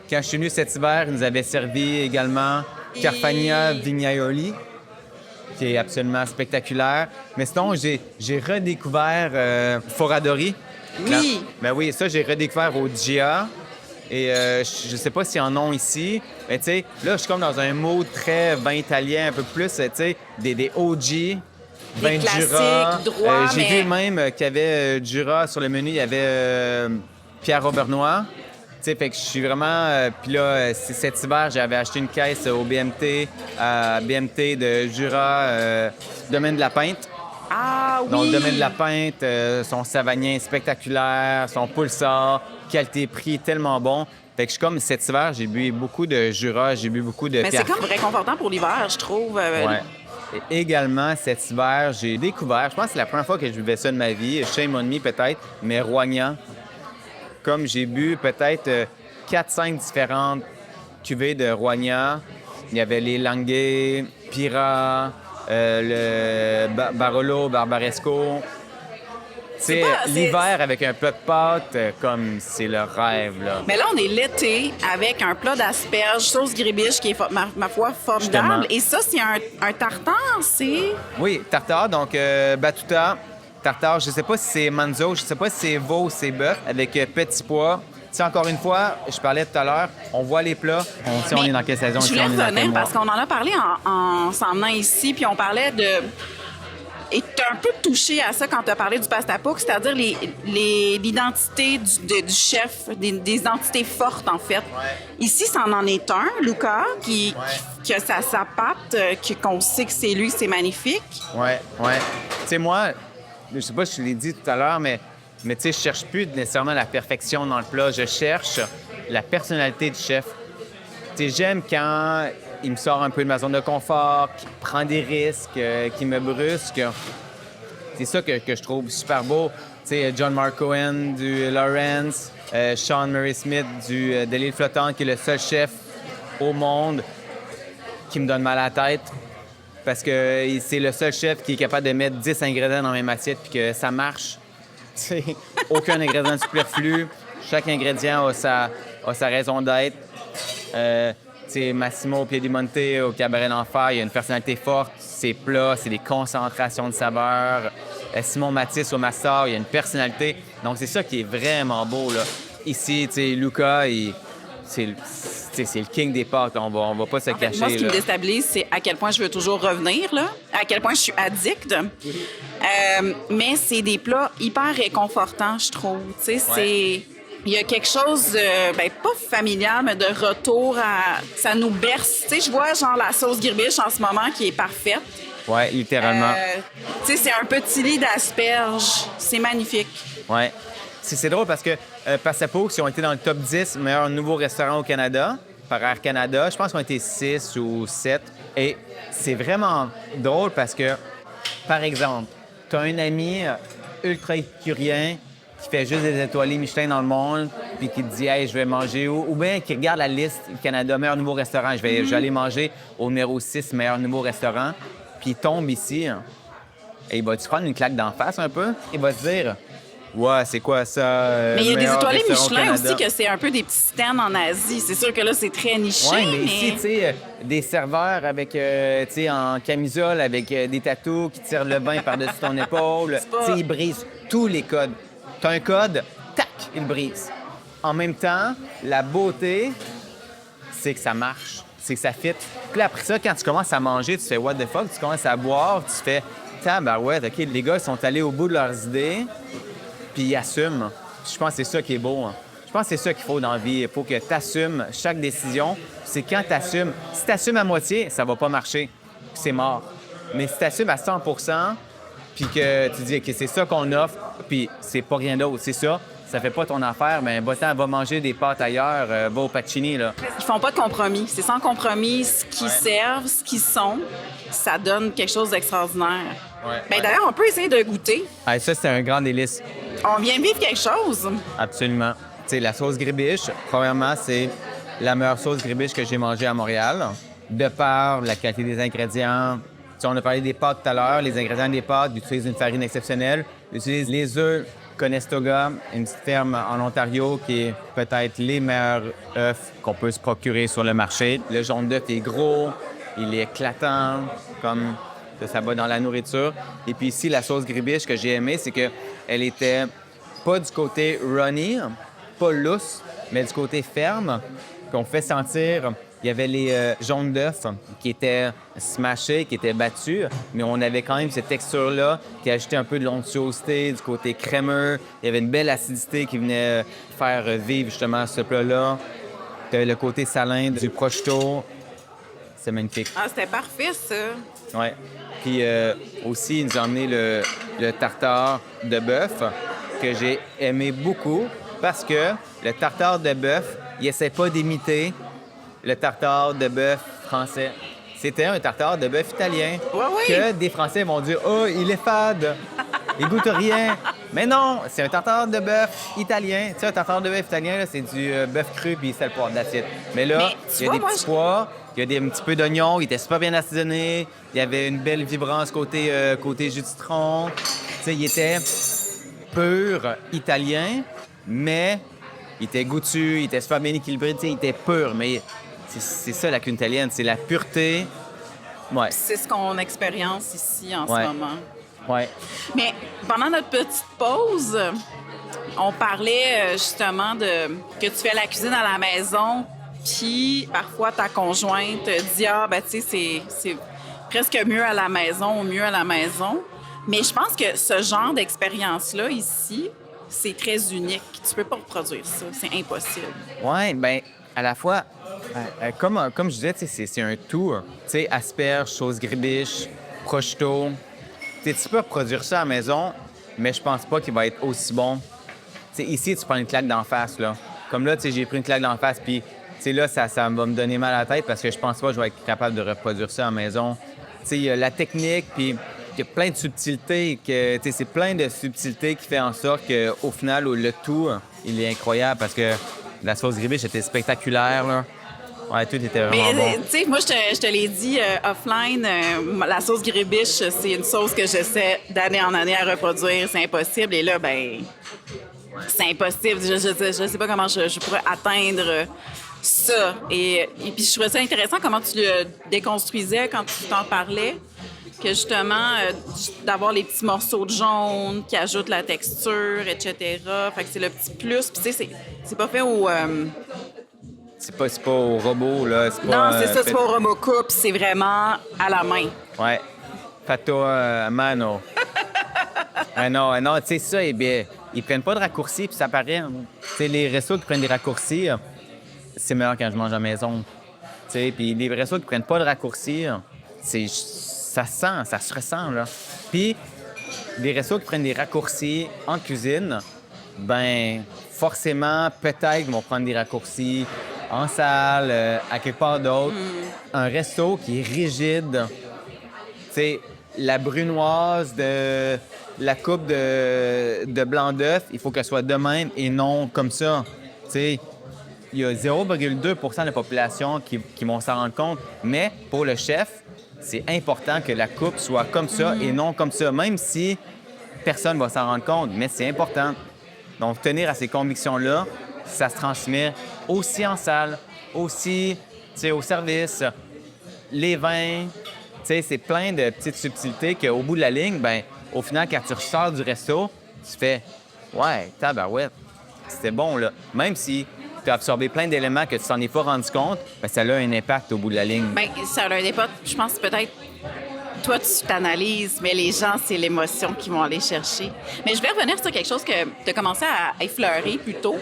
Quand je suis venu cet hiver, ils nous avaient servi également Carfagna Vignaioli, qui est absolument spectaculaire. Mais sinon, j'ai redécouvert Foradori. Oui! Ben oui, ça, j'ai redécouvert au GIA. Et je sais pas s'ils en ont ici. Mais tu sais, là, je suis comme dans un mot très vin italien, un peu plus, tu sais, des OG. Vin de Jura. Droit, J'ai vu même qu'il y avait Jura sur le menu, il y avait Pierre Aubernois. Tu sais, fait que je suis vraiment... Puis là, cet hiver, j'avais acheté une caisse au BMT, à BMT de Jura, Domaine de la Pinte. Ah oui! Donc, le Domaine de la Pinte, son savagnin spectaculaire, son pulsar, qualité-prix tellement bon. Fait que je suis comme cet hiver, j'ai bu beaucoup de Jura, j'ai bu beaucoup de Mais Pierre. c'est comme réconfortant pour l'hiver, je trouve. Ouais. Et également, cet hiver, j'ai découvert, je pense que c'est la première fois que je buvais ça de ma vie, shame on me peut-être, mais Roignan. Comme j'ai bu peut-être 4-5 différentes cuvées de Roignan. Il y avait les Languet, Pira, le Barolo, Barbaresco. C'est l'hiver avec un plat de pâtes, comme c'est le rêve, là. Mais là, on est l'été avec un plat d'asperges, sauce gribiche qui est, ma foi, formidable. Justement. Et ça, c'est un tartare, c'est... Oui, tartare, donc battuta. Tartare, je sais pas si c'est manzo, je sais pas si c'est veau ou c'est bœuf, avec petits pois. Tu sais, encore une fois, je parlais tout à l'heure, on voit les plats, on sait on est dans quelle saison. Je voulais on est dans quel revenir mois. parce qu'on en a parlé en s'en venant ici, puis on parlait de... Et tu as un peu touché à ça quand tu as parlé du pastapouk, c'est-à-dire l'identité du chef, des identités fortes, en fait. Ouais. Ici, ça en est un, Luca, qui a sa patte, qu'on sait que c'est lui, c'est magnifique. Ouais. Tu sais, moi, je sais pas si je l'ai dit tout à l'heure, mais tu sais, je cherche plus nécessairement la perfection dans le plat. Je cherche la personnalité du chef. Tu sais, j'aime quand il me sort un peu de ma zone de confort, qu'il prend des risques, qu'il me brusque. C'est ça que je trouve super beau. Tu sais, John Mark Cohen du Lawrence, Sean Murray Smith de l'île flottante, qui est le seul chef au monde qui me donne mal à la tête. Parce que c'est le seul chef qui est capable de mettre 10 ingrédients dans la même assiette puis que ça marche. T'sais, aucun ingrédient superflu. Chaque ingrédient a sa raison d'être. sais, Massimo Piedimonte au Cabaret d'Enfer, il y a une personnalité forte, c'est plat, c'est des concentrations de saveurs. Simon Matisse au Master, il y a une personnalité. Donc, c'est ça qui est vraiment beau, là. Ici, tu sais, Luca, c'est le king des pâtes. On va pas se cacher. Moi, ce qui là. me déstabilise, c'est à quel point je veux toujours revenir, là, à quel point je suis addict. Mais c'est des plats hyper réconfortants, je trouve. Tu sais, c'est... Il y a quelque chose de, pas familial, mais de retour à... Ça nous berce. Tu sais, je vois, genre, la sauce Gribiche en ce moment qui est parfaite. Ouais, littéralement. Tu sais, c'est un petit lit d'asperges. C'est magnifique. Ouais. C'est drôle parce que Passapo, ils ont été dans le top 10 meilleurs nouveaux restaurants au Canada par Air Canada. Je pense qu'ils ont été 6 ou 7. Et c'est vraiment drôle parce que, par exemple, tu as un ami ultra épicurien qui fait juste des étoilés Michelin dans le monde puis qui te dit « Hey, je vais manger où? » Ou bien qui regarde la liste Canada meilleurs nouveaux restaurants. Je vais aller manger au numéro 6 meilleurs nouveaux restaurants. Puis il tombe ici et il va-tu prendre une claque d'en face un peu? Il va se dire... Ouais, c'est quoi ça? Mais il y a des étoilés restaurant Michelin Canada. aussi que c'est un peu des petits stands en Asie. C'est sûr que là, c'est très niché, Ouais, mais ici, tu sais, des serveurs avec, tu sais, en camisole, avec des tatous qui tirent le vin par-dessus ton épaule. pas- Tu sais, ils brisent tous les codes. T'as un code, tac, ils le brisent. En même temps, la beauté, c'est que ça marche, c'est que ça fit. Puis là, après ça, quand tu commences à manger, tu fais what the fuck, tu commences à boire, tu fais, tabarouette, OK, les gars, ils sont allés au bout de leurs idées. Puis ils assument. Je pense que c'est ça qui est beau. Hein. Je pense que c'est ça qu'il faut dans la vie. Il faut que tu assumes chaque décision. C'est quand tu assumes. Si tu assumes à moitié, ça va pas marcher. C'est mort. Mais si tu assumes à 100 puis que tu dis que c'est ça qu'on offre, puis c'est pas rien d'autre, c'est ça, ça fait pas ton affaire, mais va manger des pâtes ailleurs, va au Pacini, là. Ils font pas de compromis. C'est sans compromis ce qu'ils servent, ce qu'ils sont. Ça donne quelque chose d'extraordinaire. D'ailleurs, on peut essayer de goûter. Ah, ça, c'est un grand délice. On vient vivre quelque chose. Absolument. Tu sais, la sauce Gribiche, premièrement, c'est la meilleure sauce Gribiche que j'ai mangée à Montréal, de par la qualité des ingrédients. Tu sais, on a parlé des pâtes tout à l'heure, les ingrédients des pâtes, ils utilisent une farine exceptionnelle, ils utilisent les œufs Conestoga, une petite ferme en Ontario qui est peut-être les meilleurs œufs qu'on peut se procurer sur le marché. Le jaune d'œuf est gros, il est éclatant, comme ça va dans la nourriture. Et puis ici, la sauce Gribiche que j'ai aimée, c'est qu'elle était pas du côté runny, pas lousse, mais du côté ferme, qu'on fait sentir. Il y avait les jaunes d'œufs qui étaient smashés, qui étaient battus, mais on avait quand même cette texture-là qui ajoutait un peu de l'onctuosité, du côté crémeux. Il y avait une belle acidité qui venait faire vivre justement ce plat-là. Tu avais le côté salin du prosciutto. C'est magnifique. Ah, c'était parfait, ça. Ouais. Puis aussi, il nous a emmené le tartare de bœuf que j'ai aimé beaucoup parce que le tartare de bœuf, il essaie pas d'imiter le tartare de bœuf français. C'était un tartare de bœuf italien que des Français vont dire « Oh, il est fade, il goûte rien ». Mais non, c'est un tartare de bœuf italien. Tu sais, un tartare de bœuf italien, là, c'est du bœuf cru puis sel poivre d'assiette. Mais là, il y a des petits pois, il y a un petit peu d'oignon, il était super bien assaisonné, il y avait une belle vibrance côté jus de citron. Tu sais, il était pur italien, mais il était goûtu, il était super bien équilibré, tu sais, il était pur, mais c'est ça la cuisine italienne, c'est la pureté. Ouais. C'est ce qu'on expérience ici en ce moment. Ouais. Mais pendant notre petite pause, on parlait justement de que tu fais la cuisine à la maison, puis parfois ta conjointe dit « Ah, ben tu sais, c'est presque mieux à la maison ou mieux à la maison. » Mais je pense que ce genre d'expérience-là ici, c'est très unique. Tu peux pas reproduire ça. C'est impossible. Ouais, ben à la fois, comme je disais, c'est un tout. Tu sais, asperges, sauce Gribiche, prosciutto. Tu peux reproduire ça à la maison, mais je pense pas qu'il va être aussi bon. Tu sais, ici, tu prends une claque d'en face, là. Comme là, tu sais, j'ai pris une claque d'en face, puis là, ça va me donner mal à la tête parce que je pense pas que je vais être capable de reproduire ça à la maison. Tu sais, il y a la technique, puis il y a plein de subtilités. C'est plein de subtilités qui fait en sorte qu'au final, le tout, il est incroyable parce que la sauce Gribiche était spectaculaire, là. Ouais, tout était vraiment bon. Tu sais, moi, je te l'ai dit offline, la sauce Gribiche, c'est une sauce que j'essaie d'année en année à reproduire. C'est impossible. Et là, ben, c'est impossible. Je sais pas comment je pourrais atteindre Ça. Et puis, je trouvais ça intéressant comment tu le déconstruisais quand tu t'en parlais. Que justement, d'avoir les petits morceaux de jaune qui ajoutent la texture, etc. Fait que c'est le petit plus. Puis, tu sais, c'est pas fait au. C'est pas au robot, là. C'est pas, Non, c'est ça, c'est pas au Robocoupe, c'est vraiment à la main. Ouais. Fatto a mano. Non, tu sais, ça, eh bien, ils prennent pas de raccourcis, puis ça paraît. Hein. Tu sais, les restos qui prennent des raccourcis, c'est meilleur quand je mange à la maison. Tu sais, puis les restos qui prennent pas de raccourcis, ça se ressent, là. Puis, les restos qui prennent des raccourcis en cuisine, ben forcément, peut-être qu'ils vont prendre des raccourcis en salle, à quelque part d'autre. Un resto qui est rigide, tu sais, la brunoise de la coupe de blanc d'œuf, il faut qu'elle soit de même et non comme ça. Tu sais, il y a 0,2 % de la population qui vont s'en rendre compte, mais pour le chef, c'est important que la coupe soit comme ça et non comme ça, même si personne ne va s'en rendre compte, mais c'est important. Donc, tenir à ces convictions-là, ça se transmet aussi en salle, aussi, tu sais, au service. Les vins, tu sais, c'est plein de petites subtilités qu'au bout de la ligne, ben au final, quand tu ressors du resto, tu fais « Ouais, tabarouette, c'était bon, là. » Même si tu as absorbé plein d'éléments que tu t'en es pas rendu compte, ben ça a un impact au bout de la ligne. Bien, ça a un impact. Je pense que peut-être toi, tu t'analyses, mais les gens, c'est l'émotion qu'ils vont aller chercher. Mais je vais revenir sur quelque chose que tu as commencé à effleurer plus tôt.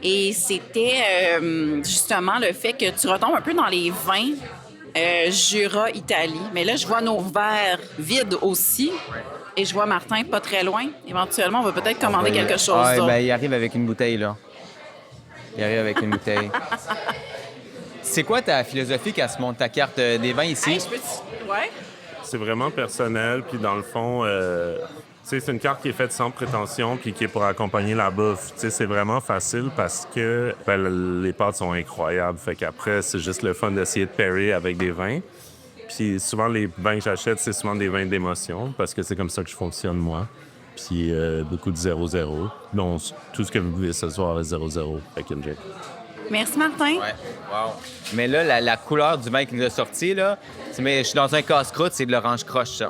Et c'était justement le fait que tu retombes un peu dans les vins Jura, Italie. Mais là, je vois nos verres vides aussi. Et je vois Martin pas très loin. Éventuellement, on va peut-être commander quelque chose d'autre. Ben, il arrive avec une bouteille, là. Il arrive avec une bouteille. C'est quoi ta philosophie quand tu montes ta carte des vins ici? Hey, ouais. C'est vraiment personnel, puis dans le fond, c'est une carte qui est faite sans prétention, puis qui est pour accompagner la bouffe. C'est vraiment facile parce que les pâtes sont incroyables. Fait qu'après, c'est juste le fun d'essayer de pairer avec des vins. Puis souvent, les vins que j'achète, c'est souvent des vins d'émotion, parce que c'est comme ça que je fonctionne, moi. Puis beaucoup de 0-0. Donc, tout ce que vous pouvez ce soir est 0-0 avec une gin. Merci, Martin. Ouais, wow. Mais là, la couleur du vin qui nous a sorti, là, je suis dans un casse-croûte, c'est de l'orange croche, ça.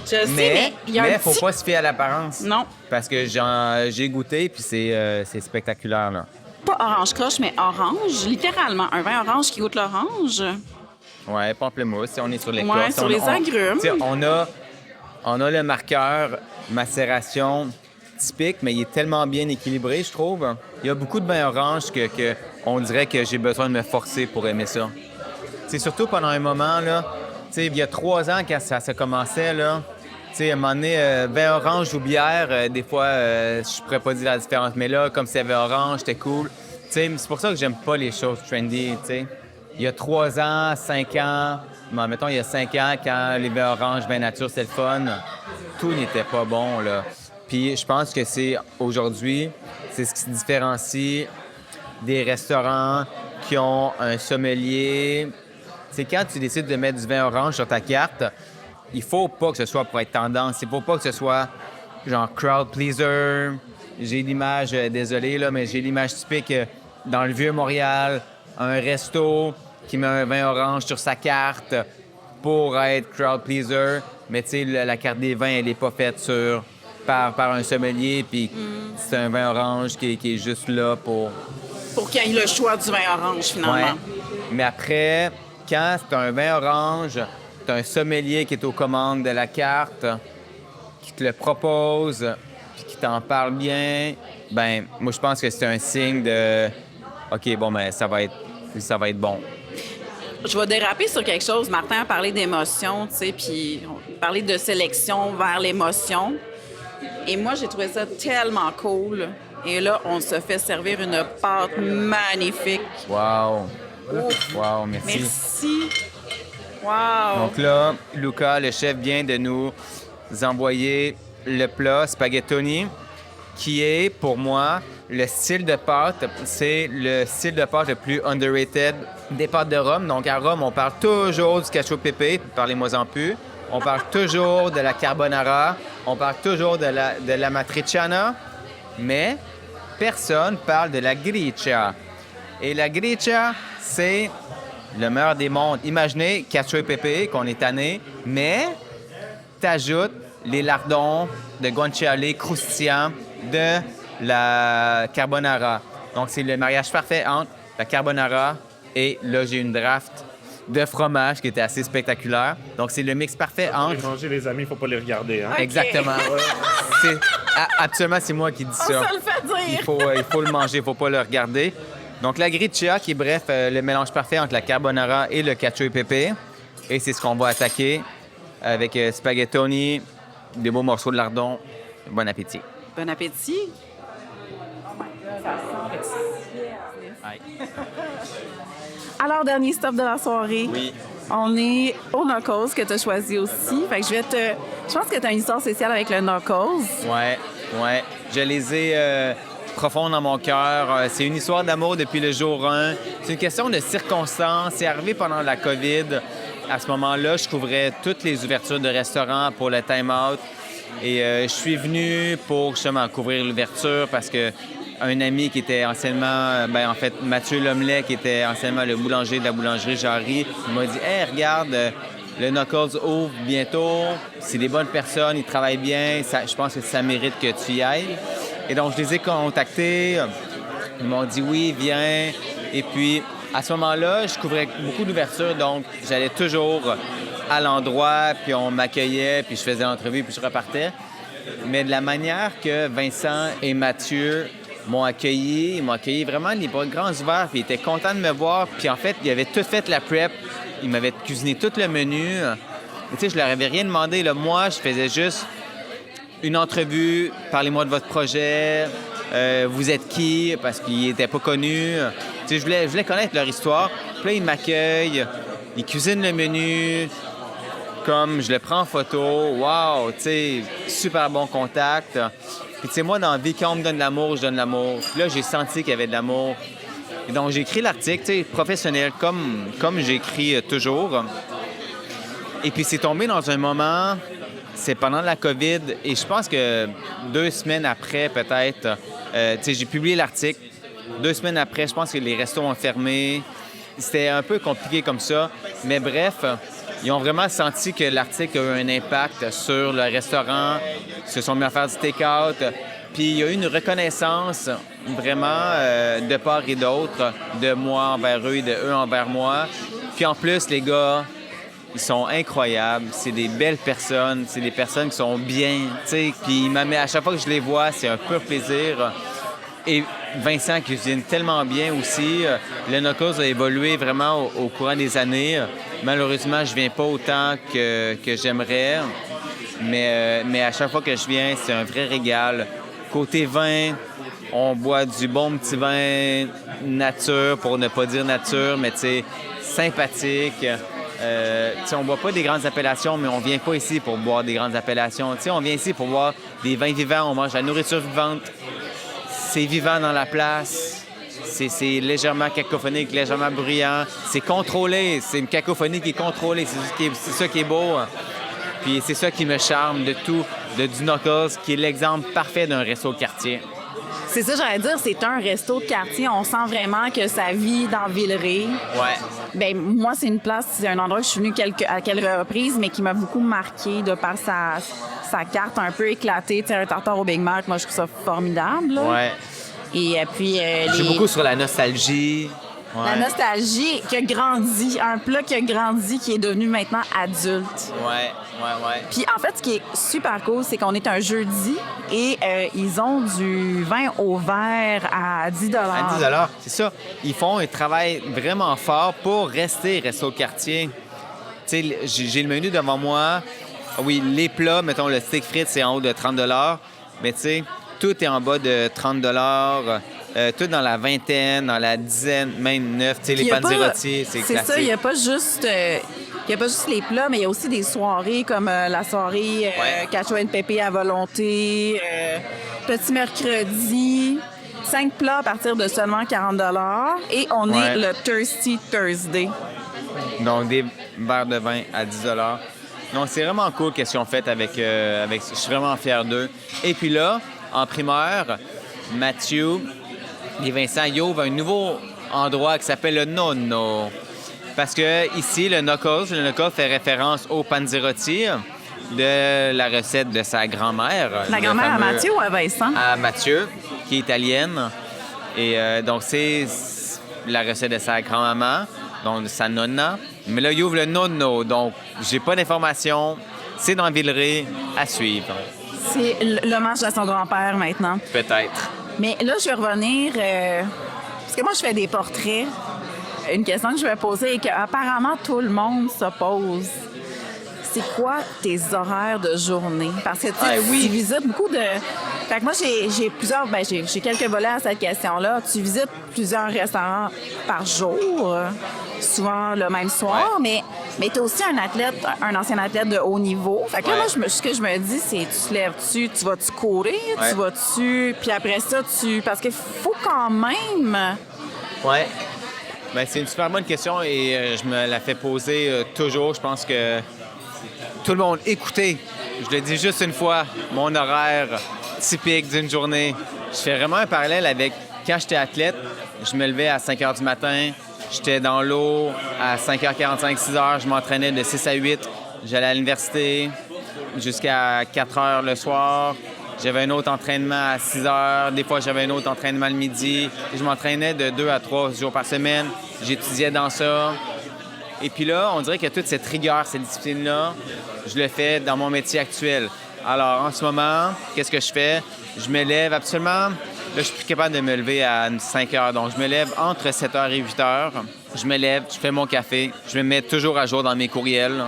Je sais, mais il y a faut pas se fier à l'apparence. Non. Parce que j'ai goûté, puis c'est spectaculaire, là. Pas orange croche, mais orange. Littéralement, un vin orange qui goûte l'orange. Ouais, pamplemousse, on est sur les Ouais, sur les agrumes. On a le marqueur macération typique, mais il est tellement bien équilibré, je trouve. Il y a beaucoup de vins oranges que on dirait que j'ai besoin de me forcer pour aimer ça. C'est surtout pendant un moment, là, il y a 3 ans, quand ça commençait, là, à un moment donné, vin orange ou bière, des fois, je pourrais pas dire la différence. Mais là, comme c'est vin orange, c'était cool. C'est pour ça que j'aime pas les choses trendy, Il y a 3 ans, 5 ans, mettons, il y a 5 ans, quand les vins oranges, vin nature, c'est le fun, tout n'était pas bon, là. Puis je pense que aujourd'hui, c'est ce qui se différencie des restaurants qui ont un sommelier. C'est quand tu décides de mettre du vin orange sur ta carte, il faut pas que ce soit pour être tendance. Il faut pas que ce soit genre crowd pleaser. J'ai l'image, désolé, là, mais j'ai l'image typique dans le Vieux-Montréal, un resto qui met un vin orange sur sa carte pour être crowd pleaser. Mais tu sais, la carte des vins, elle est pas faite par un sommelier, puis c'est un vin orange qui est juste là pour qu'il y ait le choix du vin orange, finalement. Ouais. Mais après, quand c'est un vin orange, t'as un sommelier qui est aux commandes de la carte, qui te le propose, puis qui t'en parle bien, ben moi, je pense que c'est un signe de « OK, bon, ben ça va être bon ». Je vais déraper sur quelque chose. Martin a parlé d'émotion, tu sais, puis on parlait de sélection vers l'émotion. Et moi, j'ai trouvé ça tellement cool. Et là, on se fait servir une pâte magnifique. Wow! Wow, merci. Merci. Wow! Donc là, Luca, le chef, vient de nous envoyer le plat spaghettoni, qui est, pour moi, le style de pâte. C'est le style de pâte le plus underrated des pâtes de Rome. Donc, à Rome, on parle toujours du cacio e pepe, parlez-moi-en plus. On parle toujours de la carbonara. On parle toujours de la matriciana. Mais personne parle de la gricia. Et la gricia, c'est le meilleur des mondes. Imaginez cacio e pepe, qu'on est tanné, mais t'ajoutes les lardons de guanciale croustillants de la carbonara. Donc, c'est le mariage parfait entre la carbonara et là, j'ai une draft de fromage qui était assez spectaculaire. Donc, c'est le mix parfait Les entre... manger, les amis, il faut pas les regarder. Hein? Exactement. Absolument, c'est moi qui dis ça. Ça le fait dire. Il faut le manger, il faut pas le regarder. Donc, la gricia, qui est bref, le mélange parfait entre la carbonara et le cacio e pepe. Et c'est ce qu'on va attaquer avec spaghettoni, des beaux morceaux de lardon. Bon appétit. Bon appétit. Alors, dernier stop de la soirée. Oui. On est au Knuckles que tu as choisi aussi. Fait que je pense que tu as une histoire spéciale avec le Knuckles. Ouais. Je les ai profondes dans mon cœur. C'est une histoire d'amour depuis le jour 1. C'est une question de circonstances. C'est arrivé pendant la COVID. À ce moment-là, je couvrais toutes les ouvertures de restaurants pour le Time Out. Et je suis venu pour justement couvrir l'ouverture parce que un ami qui était anciennement, Mathieu Lomelet, qui était anciennement le boulanger de la boulangerie Jarry, il m'a dit « Hey, regarde, le Knuckles ouvre bientôt, c'est des bonnes personnes, ils travaillent bien, je pense que ça mérite que tu y ailles. » Et donc, je les ai contactés, ils m'ont dit « Oui, viens. » Et puis, à ce moment-là, je couvrais beaucoup d'ouvertures, donc j'allais toujours à l'endroit, puis on m'accueillait, puis je faisais l'entrevue, puis je repartais. Mais de la manière que Vincent et Mathieu m'ont accueilli, ils m'ont accueilli vraiment les bras grands ouverts, puis ils étaient contents de me voir. Puis en fait, ils avaient tout fait la prep, ils m'avaient cuisiné tout le menu. Tu sais, je leur avais rien demandé. Là. Moi, je faisais juste une entrevue, parlez-moi de votre projet, vous êtes qui, parce qu'ils n'étaient pas connus. Tu sais, je voulais connaître leur histoire. Puis là, ils m'accueillent, ils cuisinent le menu, comme je le prends en photo. Wow, tu sais, super bon contact. Puis, tu sais, moi, dans la vie, quand on me donne de l'amour, je donne de l'amour. Puis là, j'ai senti qu'il y avait de l'amour. Et donc, j'ai écrit l'article, tu sais, professionnel, comme j'écris toujours. Et puis, c'est tombé dans un moment, c'est pendant la COVID, et je pense que 2 semaines après, peut-être, tu sais, j'ai publié l'article. 2 semaines après, je pense que les restos ont fermé. C'était un peu compliqué comme ça. Mais bref, ils ont vraiment senti que l'article a eu un impact sur le restaurant. Ils se sont mis à faire du take-out. Puis il y a eu une reconnaissance vraiment de part et d'autre, de moi envers eux et de eux envers moi. Puis en plus, les gars, ils sont incroyables. C'est des belles personnes. C'est des personnes qui sont bien, tu sais. Puis à chaque fois que je les vois, c'est un pur plaisir. Et Vincent cuisine tellement bien aussi. Le Knuckles a évolué vraiment au courant des années. Malheureusement, je viens pas autant que j'aimerais. Mais à chaque fois que je viens, c'est un vrai régal. Côté vin, on boit du bon petit vin nature, pour ne pas dire nature, mais tu sais, sympathique. On boit pas des grandes appellations, mais on vient pas ici pour boire des grandes appellations. On vient ici pour boire des vins vivants, on mange de la nourriture vivante. C'est vivant dans la place, c'est légèrement cacophonique, légèrement bruyant. C'est contrôlé, c'est une cacophonie qui est contrôlée, c'est ça qui est beau. Puis c'est ça qui me charme de tout, du Knuckles, qui est l'exemple parfait d'un resto de quartier. C'est ça, j'allais dire, c'est un resto de quartier. On sent vraiment que ça vit dans Villeray. Ouais. Ben moi, c'est une place, c'est un endroit que je suis venue à quelques reprises, mais qui m'a beaucoup marqué de par sa carte un peu éclatée. Tu sais, un tartare au Big Mac, moi, je trouve ça formidable. Là. Ouais. Et puis... J'ai beaucoup sur la nostalgie. Ouais. La nostalgie qui a grandi, un plat qui a grandi, qui est devenu maintenant adulte. Ouais. Puis en fait, ce qui est super cool, c'est qu'on est un jeudi et ils ont du vin au verre à 10 $. À 10 c'est ça. Ils travaillent vraiment fort pour rester resto de quartier. Tu sais, j'ai le menu devant moi. Oui, les plats, mettons le steak frites, c'est en haut de 30 $. Mais tu sais, tout est en bas de 30 $. Tout dans la vingtaine, dans la dizaine, même 9. Tu sais, les panzerotti, c'est classique. C'est ça, il n'y a pas juste les plats, mais il y a aussi des soirées comme la soirée cacio e pepe à volonté, petit mercredi, 5 plats à partir de seulement 40 $. Et on est le Thirsty Thursday. Donc, des verres de vin à 10 $. Donc, c'est vraiment cool qu'est-ce qu'ils ont fait avec... Je suis vraiment fier d'eux. Et puis là, en primeur, Mathieu et Vincent, ils ouvrent un nouveau endroit qui s'appelle le Nonno. Parce que ici, le knuckle fait référence au panzerotti de la recette de sa grand-mère. La grand-mère à Mathieu ou à Vincent? À Mathieu, qui est italienne. Et donc, c'est la recette de sa grand-maman, donc de sa nonna. Mais là, il ouvre le Nonno, donc j'ai pas d'informations. C'est dans Villeray, à suivre. C'est l'hommage à son grand-père maintenant. Peut-être. Mais là, je vais revenir... parce que moi, je fais des portraits. Une question que je vais poser et qu'apparemment tout le monde se pose. C'est quoi tes horaires de journée? Parce que tu visites beaucoup de... Fait que moi, j'ai plusieurs... j'ai quelques volets à cette question-là. Tu visites plusieurs restaurants par jour, souvent le même soir, mais tu es aussi un ancien athlète de haut niveau. Fait que là, moi, ce que je me dis, c'est tu te lèves-tu, tu vas-tu courir, tu vas-tu... Puis après ça, Parce qu'il faut quand même... Ouais. Bien, c'est une super bonne question et je me la fais poser toujours. Je pense que tout le monde, écoutez, je le dis juste une fois, mon horaire typique d'une journée. Je fais vraiment un parallèle avec quand j'étais athlète, je me levais à 5 h du matin, j'étais dans l'eau à 5h45, 6 h, je m'entraînais de 6 à 8, j'allais à l'université jusqu'à 4 h le soir. J'avais un autre entraînement à 6 h. Des fois, j'avais un autre entraînement le midi. Je m'entraînais de 2 à 3 jours par semaine. J'étudiais dans ça. Et puis là, on dirait que toute cette rigueur, cette discipline-là, je le fais dans mon métier actuel. Alors, en ce moment, qu'est-ce que je fais? Je me lève absolument... Là, je suis plus capable de me lever à 5 h. Donc, je me lève entre 7 h et 8 h. Je me lève, je fais mon café. Je me mets toujours à jour dans mes courriels.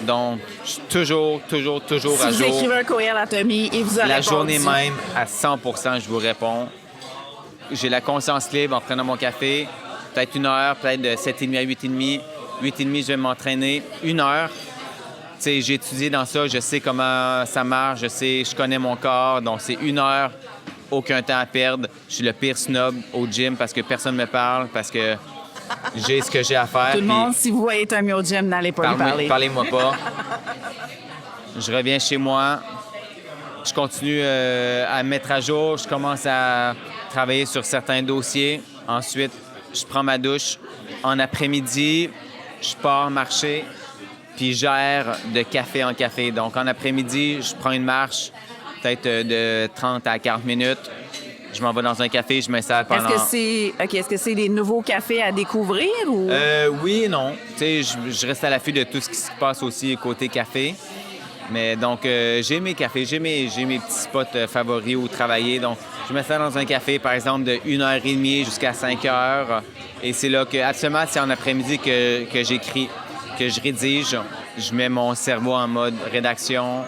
Donc, je suis toujours à jour. Si vous écrivez un courriel à Tommy, il vous a La répondu. journée même, à 100 je vous réponds. J'ai la conscience libre en prenant mon café. Peut-être 1 heure, peut-être de 7h30 à 8h30. 8h30, je vais m'entraîner. 1 heure. Tu sais, j'ai étudié dans ça. Je sais comment ça marche. Je connais mon corps. Donc, c'est 1 heure. Aucun temps à perdre. Je suis le pire snob au gym parce que personne ne me parle, parce que j'ai ce que j'ai à faire. Tout le monde, si vous voyez Tommy au gym, n'allez pas lui parler. Parlez-moi pas. Je reviens chez moi. Je continue à me mettre à jour. Je commence à travailler sur certains dossiers. Ensuite, je prends ma douche. En après-midi, je pars marcher, puis j'erre de café en café. Donc, en après-midi, je prends une marche, peut-être de 30 à 40 minutes. Je m'en vais dans un café, je m'installe pendant... Est-ce que c'est des nouveaux cafés à découvrir ou... Oui et non. Tu sais, je reste à l'affût de tout ce qui se passe aussi côté café. Mais donc, j'ai mes cafés, j'ai mes petits spots favoris où travailler. Donc, je m'installe dans un café, par exemple, de 1h30 jusqu'à 5 h. Et c'est là que, absolument, c'est en après-midi que j'écris, que je rédige. Je mets mon cerveau en mode rédaction.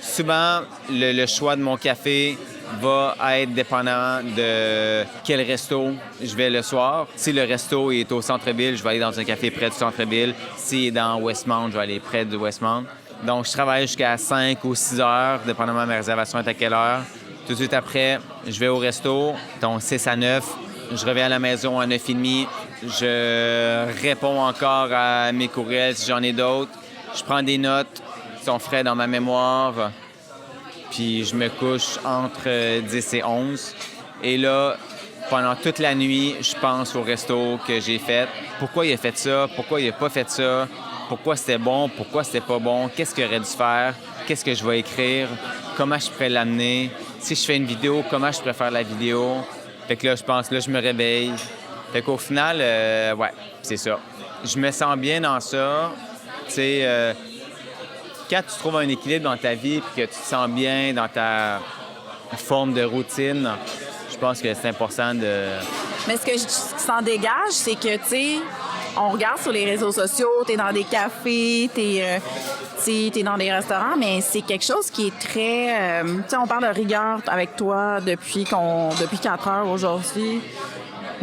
Souvent, le choix de mon café va être dépendant de quel resto je vais le soir. Si le resto est au centre-ville, je vais aller dans un café près du centre-ville. S'il est dans Westmount, je vais aller près de Westmount. Donc, je travaille jusqu'à 5 ou 6 heures, dépendamment de ma réservation est à quelle heure. Tout de suite après, je vais au resto, donc 6 à 9. Je reviens à la maison à 9h30. Je réponds encore à mes courriels si j'en ai d'autres. Je prends des notes qui sont frais dans ma mémoire. Puis je me couche entre 10 et 11. Et là, pendant toute la nuit, je pense au resto que j'ai fait. Pourquoi il a fait ça? Pourquoi il a pas fait ça? Pourquoi c'était bon? Pourquoi c'était pas bon? Qu'est-ce qu'il aurait dû faire? Qu'est-ce que je vais écrire? Comment je pourrais l'amener? Si je fais une vidéo, comment je pourrais faire la vidéo? Fait que là, je pense, là, je me réveille. Fait qu'au final, ouais, c'est ça. Je me sens bien dans ça. Tu sais, quand tu trouves un équilibre dans ta vie et que tu te sens bien dans ta forme de routine, je pense que c'est important de... Mais ce qui s'en dégage, c'est que, tu sais, on regarde sur les réseaux sociaux, t'es dans des cafés, t'es dans des restaurants, mais c'est quelque chose qui est très... tu sais, on parle de rigueur avec toi depuis 4 heures aujourd'hui,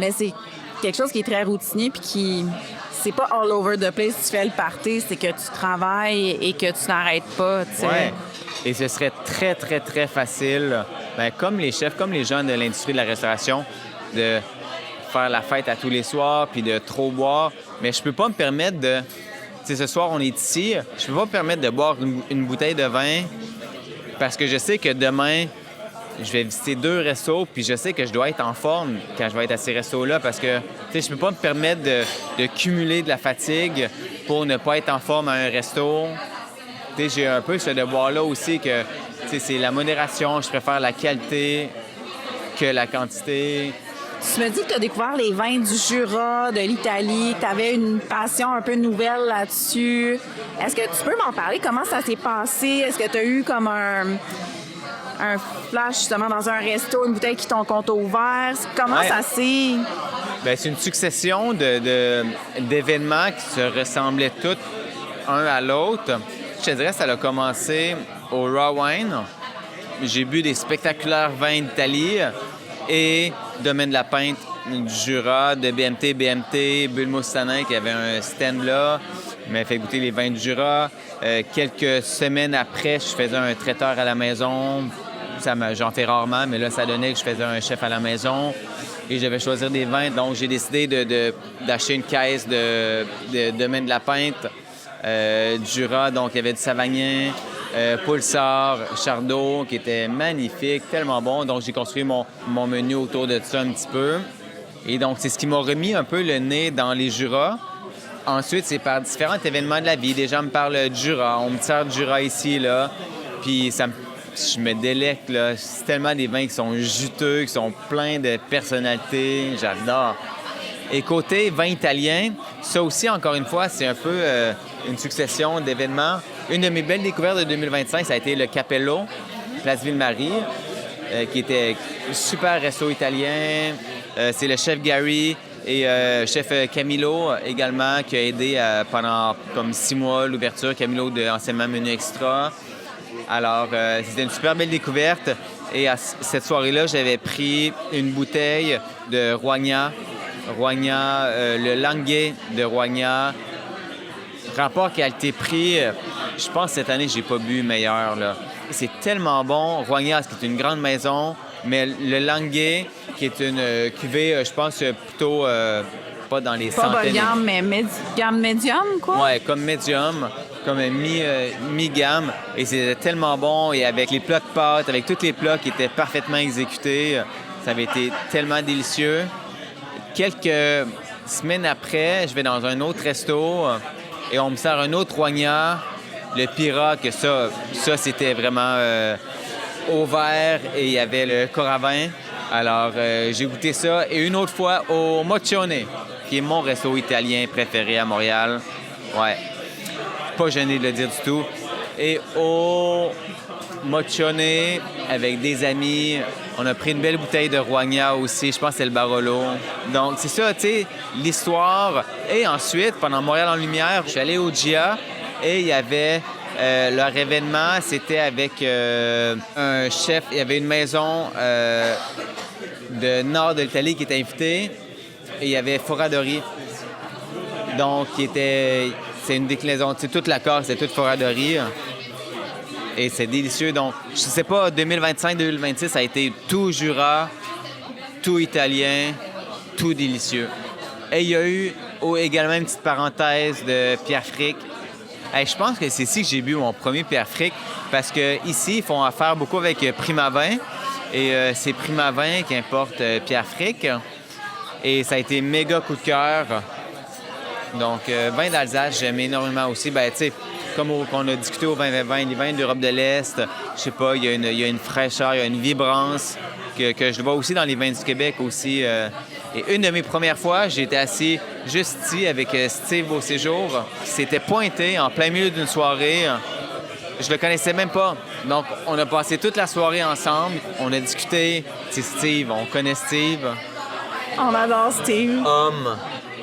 mais c'est quelque chose qui est très routinier puis qui... C'est pas all over the place, tu fais le party, c'est que tu travailles et que tu n'arrêtes pas, tu sais. Ouais. Et ce serait très, très, très facile, bien, comme les chefs, comme les gens de l'industrie de la restauration, de faire la fête à tous les soirs puis de trop boire. Mais je peux pas me permettre de... Tu sais, ce soir, on est ici, je peux pas me permettre de boire une bouteille de vin parce que je sais que demain, je vais visiter 2 restos, puis je sais que je dois être en forme quand je vais être à ces restos-là parce que, tu sais, je peux pas me permettre de cumuler de la fatigue pour ne pas être en forme à un resto. Tu sais, j'ai un peu ce devoir-là aussi que, tu sais, c'est la modération. Je préfère la qualité que la quantité. Tu me dis que tu as découvert les vins du Jura, de l'Italie, que tu avais une passion un peu nouvelle là-dessus. Est-ce que tu peux m'en parler? Comment ça s'est passé? Est-ce que tu as eu comme un flash justement dans un resto, une bouteille qui t'ont compte ouvert? Comment Ouais. ça s'est... Bien, c'est une succession d'événements qui se ressemblaient tous un à l'autre. Je te dirais que ça a commencé au Raw Wine. J'ai bu des spectaculaires vins d'Italie et Domaine de la Pinte du Jura, de BMT, Bulle-Moussanin qui avait un stand là, m'a fait goûter les vins du Jura. Quelques semaines après, je faisais un traiteur à la maison. J'en fais rarement, mais là, ça donnait que je faisais un chef à la maison. Et je devais choisir des vins, donc j'ai décidé d'acheter une caisse de Domaine de la Pinte du Jura. Donc, il y avait du Savagnin, Poulsard, Chardot, qui était magnifique, tellement bon. Donc, j'ai construit mon menu autour de ça un petit peu. Et donc, c'est ce qui m'a remis un peu le nez dans les Jura. Ensuite, c'est par différents événements de la vie. Des gens me parlent du Jura, on me sert du Jura ici, là. Puis je me délecte, là. C'est tellement des vins qui sont juteux, qui sont pleins de personnalité. J'adore. Et côté vin italien, ça aussi, encore une fois, c'est un peu une succession d'événements. Une de mes belles découvertes de 2025, ça a été le Capello, Place Ville-Marie, qui était un super resto italien. C'est le chef Gary et chef Camilo également, qui a aidé pendant comme 6 mois l'ouverture. Camilo de anciennement Menu Extra. Alors, c'était une super belle découverte. Et à cette soirée-là, j'avais pris une bouteille de Roigna, le Languet de Roigna. Rapport qualité-prix, je pense que cette année, j'ai pas bu meilleur, là. C'est tellement bon. Roigna, c'est une grande maison, mais le Languet, qui est une cuvée, je pense, plutôt pas dans les Pas bas de centaines. gamme, mais gamme médium, quoi? Ouais, comme médium, comme mi-gamme. Et c'était tellement bon. Et avec les plats de pâtes, avec tous les plats qui étaient parfaitement exécutés, ça avait été tellement délicieux. Quelques semaines après, je vais dans un autre resto et on me sert un autre Roigna, le Pirat, que ça c'était vraiment au vert et il y avait le Coravin. Alors, j'ai goûté ça. Et une autre fois au Moccione, qui est mon resto italien préféré à Montréal. Ouais, pas gêné de le dire du tout. Et au Moccione, avec des amis, on a pris une belle bouteille de Roigna aussi. Je pense que c'est le Barolo. Donc, c'est ça, tu sais, l'histoire. Et ensuite, pendant Montréal en Lumière, je suis allé au GIA et il y avait leur événement, c'était avec un chef. Il y avait une maison de nord de l'Italie qui était invitée et il y avait Foradori. Donc, c'est une déclinaison. C'est toute la Corse, c'est toute Foradori. Et c'est délicieux. Donc, je sais pas, 2025-2026, ça a été tout Jura, tout italien, tout délicieux. Et il y a eu également une petite parenthèse de Pierre Frick. Hey, je pense que c'est ici que j'ai bu mon premier Pierre Frick parce qu'ici, ils font affaire beaucoup avec Primavin. Et c'est Primavin qui importe Pierre Frick. Et ça a été méga coup de cœur. Donc, vin d'Alsace, j'aime énormément aussi. Ben, tu sais, comme on a discuté au 2020, les vins d'Europe de l'Est, je sais pas, il y a une fraîcheur, il y a une vibrance que je vois aussi dans les vins du Québec aussi. Et une de mes premières fois, j'étais assis juste ici avec Steve au séjour, qui s'était pointé en plein milieu d'une soirée. Je le connaissais même pas. Donc, on a passé toute la soirée ensemble. On a discuté. C'est Steve, on connaît Steve. On adore Steve. Homme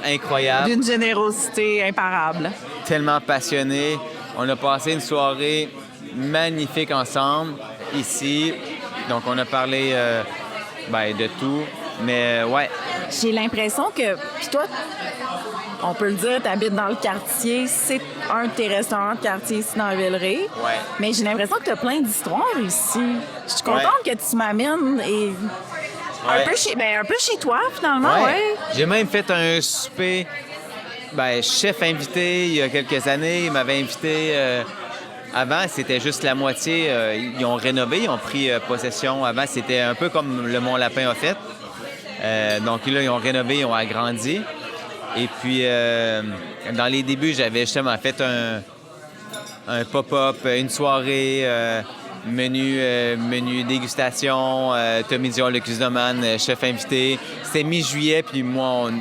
incroyable. D'une générosité imparable. Tellement passionné. On a passé une soirée magnifique ensemble, ici. Donc, on a parlé de tout. Mais, ouais. J'ai l'impression que... Puis toi, on peut le dire, tu habites dans le quartier. C'est un de tes restaurants de quartier ici dans Villeray. Ouais. Mais j'ai l'impression que tu as plein d'histoires ici. Je suis contente que tu m'amènes et... Ouais. Un peu chez toi, finalement, ouais. J'ai même fait un souper, chef invité il y a quelques années. Il m'avait invité Avant, c'était juste la moitié. Ils ont rénové, ils ont pris possession. Avant, c'était un peu comme le Mont-Lapin a fait. Donc là, ils ont rénové, ils ont agrandi. Et puis, dans les débuts, j'avais justement fait un pop-up, une soirée, menu dégustation, Tommy Dion, le cuisinoman, chef invité. C'était mi-juillet, puis moi,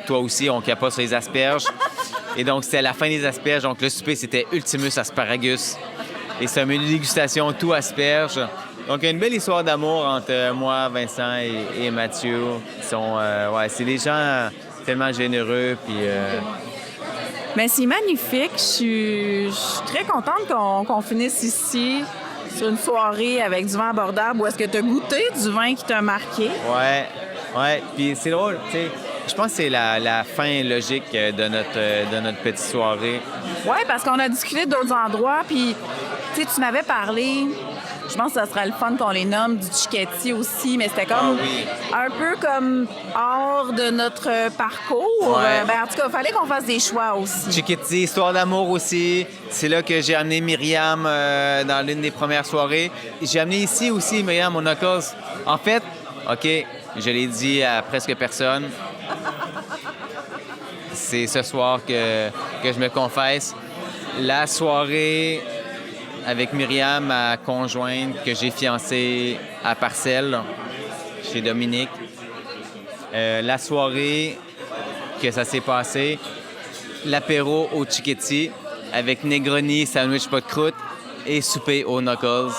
toi aussi, on capote sur les asperges. Et donc, c'était la fin des asperges. Donc, le souper, c'était Ultimus Asparagus. Et c'est un menu dégustation tout asperges. Donc, il y a une belle histoire d'amour entre moi, Vincent et Mathieu. C'est des gens tellement généreux, puis... Mais c'est magnifique. Je suis très contente qu'on finisse ici sur une soirée avec du vin abordable. Où est-ce que tu as goûté du vin qui t'a marqué? Ouais. Puis c'est drôle, tu sais. Je pense que c'est la fin logique de notre petite soirée. Oui, parce qu'on a discuté d'autres endroits, puis tu sais, tu m'avais parlé, je pense que ça serait le fun qu'on les nomme, du Cicchetti aussi, mais c'était comme un peu comme hors de notre parcours. Ouais. En tout cas, il fallait qu'on fasse des choix aussi. Cicchetti, histoire d'amour aussi. C'est là que j'ai amené Myriam dans l'une des premières soirées. J'ai amené ici aussi Myriam au Knuckles. En fait, OK, je l'ai dit à presque personne. C'est ce soir que je me confesse. La soirée avec Myriam, ma conjointe, que j'ai fiancée à Parcelles, chez Dominique. La soirée que ça s'est passé, l'apéro au Cicchetti avec Negroni, sandwich pas de croûte et souper au Knuckles.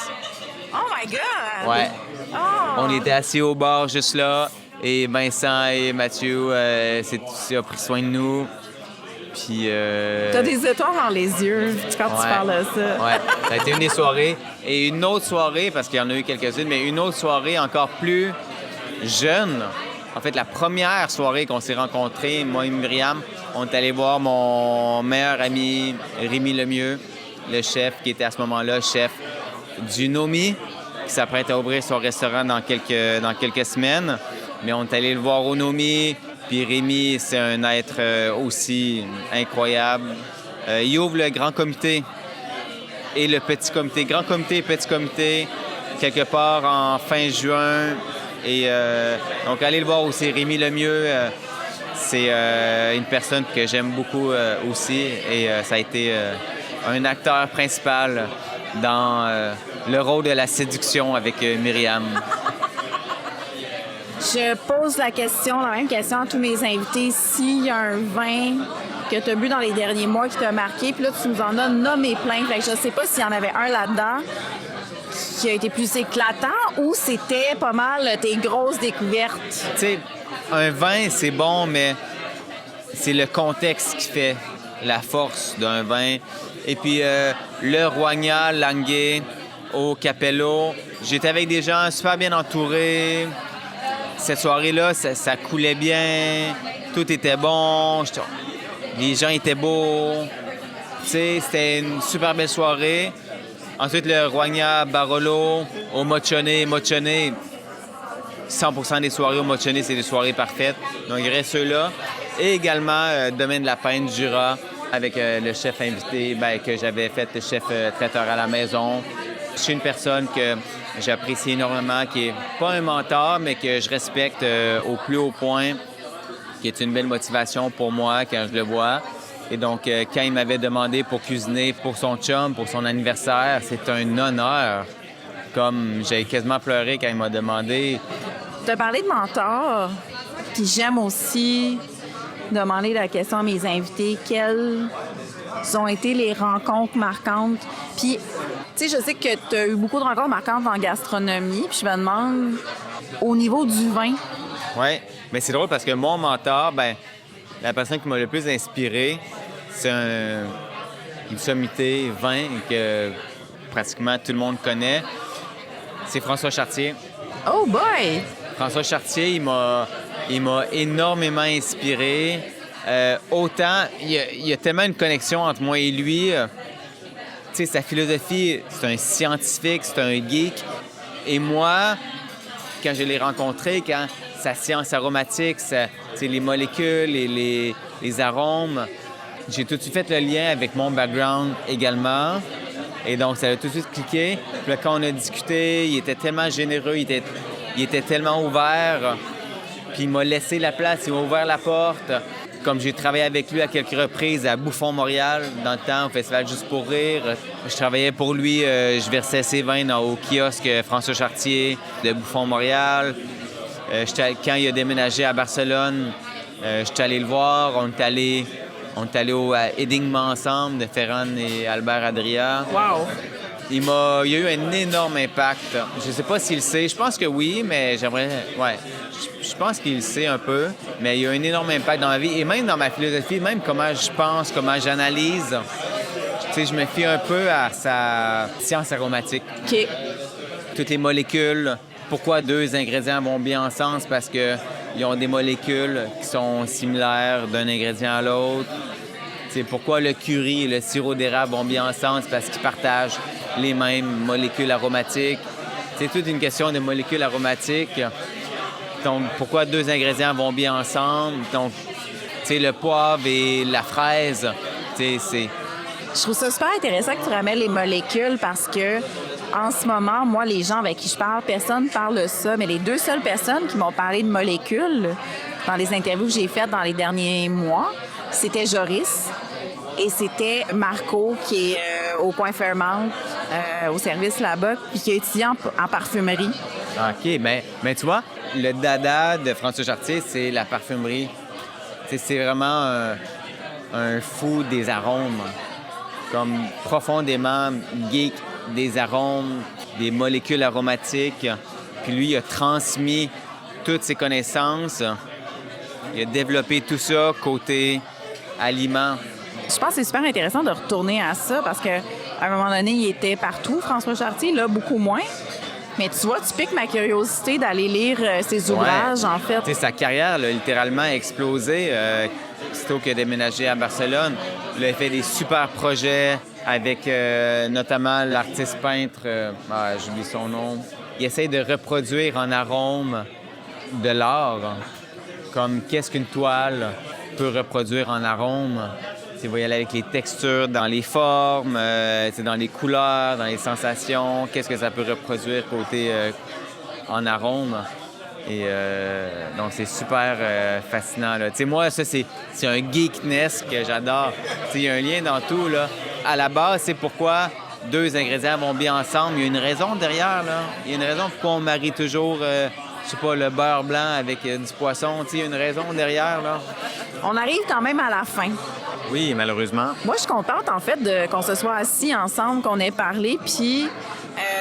Oh my God! Ouais. Oh! On était assis au bar juste là et Vincent et Mathieu ont pris soin de nous. Puis... T'as des étoiles dans les yeux quand tu parles de ça. Ouais, ça a été une des soirées. Et une autre soirée, parce qu'il y en a eu quelques-unes, mais une autre soirée encore plus jeune. En fait, la première soirée qu'on s'est rencontrés, moi et Myriam, on est allé voir mon meilleur ami Rémi Lemieux, le chef qui était à ce moment-là chef du Nomi, qui s'apprête à ouvrir son restaurant dans quelques semaines. Mais on est allé le voir au Nomi. Puis Rémi, c'est un être aussi incroyable. Il ouvre le grand comité et le petit comité. Grand comité et petit comité, quelque part en fin juin. Et donc, allez le voir aussi. Rémi Lemieux, c'est une personne que j'aime beaucoup aussi. Et ça a été un acteur principal dans le rôle de la séduction avec Myriam. Je pose la même question à tous mes invités. S'il y a un vin que tu as bu dans les derniers mois qui t'a marqué, puis là, tu nous en as nommé plein. Fait que je sais pas s'il y en avait un là-dedans qui a été plus éclatant ou c'était pas mal tes grosses découvertes. Tu sais, un vin, c'est bon, mais c'est le contexte qui fait la force d'un vin. Et puis, le Roigna Languet au Capello, j'étais avec des gens super bien entourés. Cette soirée-là, ça coulait bien, tout était bon, les gens étaient beaux. Tu sais, c'était une super belle soirée. Ensuite, le Roigna Barolo au Mochone. Mochone, 100% des soirées au Mochone, c'est des soirées parfaites. Donc, il reste ceux-là. Et également, Domaine de la Pinte, Jura, avec le chef invité que j'avais fait, le chef traiteur à la maison. Je suis une personne que j'apprécie énormément, qui est pas un mentor, mais que je respecte au plus haut point, qui est une belle motivation pour moi quand je le vois. Et donc, quand il m'avait demandé pour cuisiner pour son chum, pour son anniversaire, c'est un honneur. Comme j'ai quasiment pleuré quand il m'a demandé. Tu as parlé de mentor, puis j'aime aussi demander la question à mes invités. Quelles ont été les rencontres marquantes? Puis, tu sais, je sais que tu as eu beaucoup de rencontres marquantes en gastronomie, puis je me demande, au niveau du vin... Oui, mais c'est drôle parce que mon mentor, la personne qui m'a le plus inspiré, c'est une sommité vin que pratiquement tout le monde connaît. C'est François Chartier. Oh boy! François Chartier, il m'a énormément inspiré. Autant, il y a tellement une connexion entre moi et lui. Tu sais, sa philosophie, c'est un scientifique, c'est un geek. Et moi, quand je l'ai rencontré, quand sa science aromatique, les molécules, les arômes, j'ai tout de suite fait le lien avec mon background également. Et donc, ça a tout de suite cliqué. Puis là, quand on a discuté, il était tellement généreux, il était tellement ouvert. Puis il m'a laissé la place, il m'a ouvert la porte. Comme j'ai travaillé avec lui à quelques reprises à Bouffon Montréal, dans le temps, au Festival Juste pour rire. Je travaillais pour lui, je versais ses vins au kiosque François Chartier de Bouffon Montréal. Quand il a déménagé à Barcelone, j'étais allé le voir. On est allé à Édigma ensemble de Ferran et Albert Adria. Wow! Il y a eu un énorme impact. Je ne sais pas s'il le sait. Je pense que oui, mais j'aimerais... Ouais. Je pense qu'il le sait un peu, mais il y a un énorme impact dans ma vie et même dans ma philosophie, même comment je pense, comment j'analyse. Tu sais, je me fie un peu à sa science aromatique. OK. Toutes les molécules. Pourquoi 2 ingrédients vont bien ensemble? C'est parce qu'ils ont des molécules qui sont similaires d'un ingrédient à l'autre. C'est pourquoi le curry et le sirop d'érable vont bien ensemble, c'est parce qu'ils partagent les mêmes molécules aromatiques. C'est toute une question de molécules aromatiques. Donc, pourquoi 2 ingrédients vont bien ensemble? Donc, tu sais, le poivre et la fraise, tu sais, c'est... Je trouve ça super intéressant que tu ramènes les molécules parce que en ce moment, moi, les gens avec qui je parle, personne ne parle de ça, mais les 2 seules personnes qui m'ont parlé de molécules dans les interviews que j'ai faites dans les derniers mois, c'était Joris et c'était Marco qui est au Point Fairmount, au service là-bas, puis qui est étudiant en parfumerie. OK, mais tu vois, le dada de François Chartier, c'est la parfumerie. C'est vraiment un fou des arômes, comme profondément geek des arômes, des molécules aromatiques. Puis lui, il a transmis toutes ses connaissances. Il a développé tout ça côté aliments. Je pense que c'est super intéressant de retourner à ça parce qu'à un moment donné, il était partout, François Chartier, là, beaucoup moins. Mais tu vois, tu piques ma curiosité d'aller lire ses ouvrages, en fait. Tu sais, sa carrière, là, littéralement, a explosé. Aussitôt qu'il a déménagé à Barcelone, il a fait des super projets avec notamment l'artiste peintre, j'oublie son nom. Il essaie de reproduire en arôme de l'art, comme qu'est-ce qu'une toile peut reproduire en arôme. Il va y aller avec les textures, dans les formes, dans les couleurs, dans les sensations. Qu'est-ce que ça peut reproduire côté en arôme. Et donc, c'est super fascinant. Là. Moi, ça, c'est un geekness que j'adore. Il y a un lien dans tout. Là. À la base, c'est pourquoi 2 ingrédients vont bien ensemble. Il y a une raison derrière. Là. Il y a une raison pourquoi on marie toujours, je sais pas, le beurre blanc avec du poisson. Il y a une raison derrière. Là. On arrive quand même à la fin. Oui, malheureusement. Moi, je suis contente, en fait, qu'on se soit assis ensemble, qu'on ait parlé, puis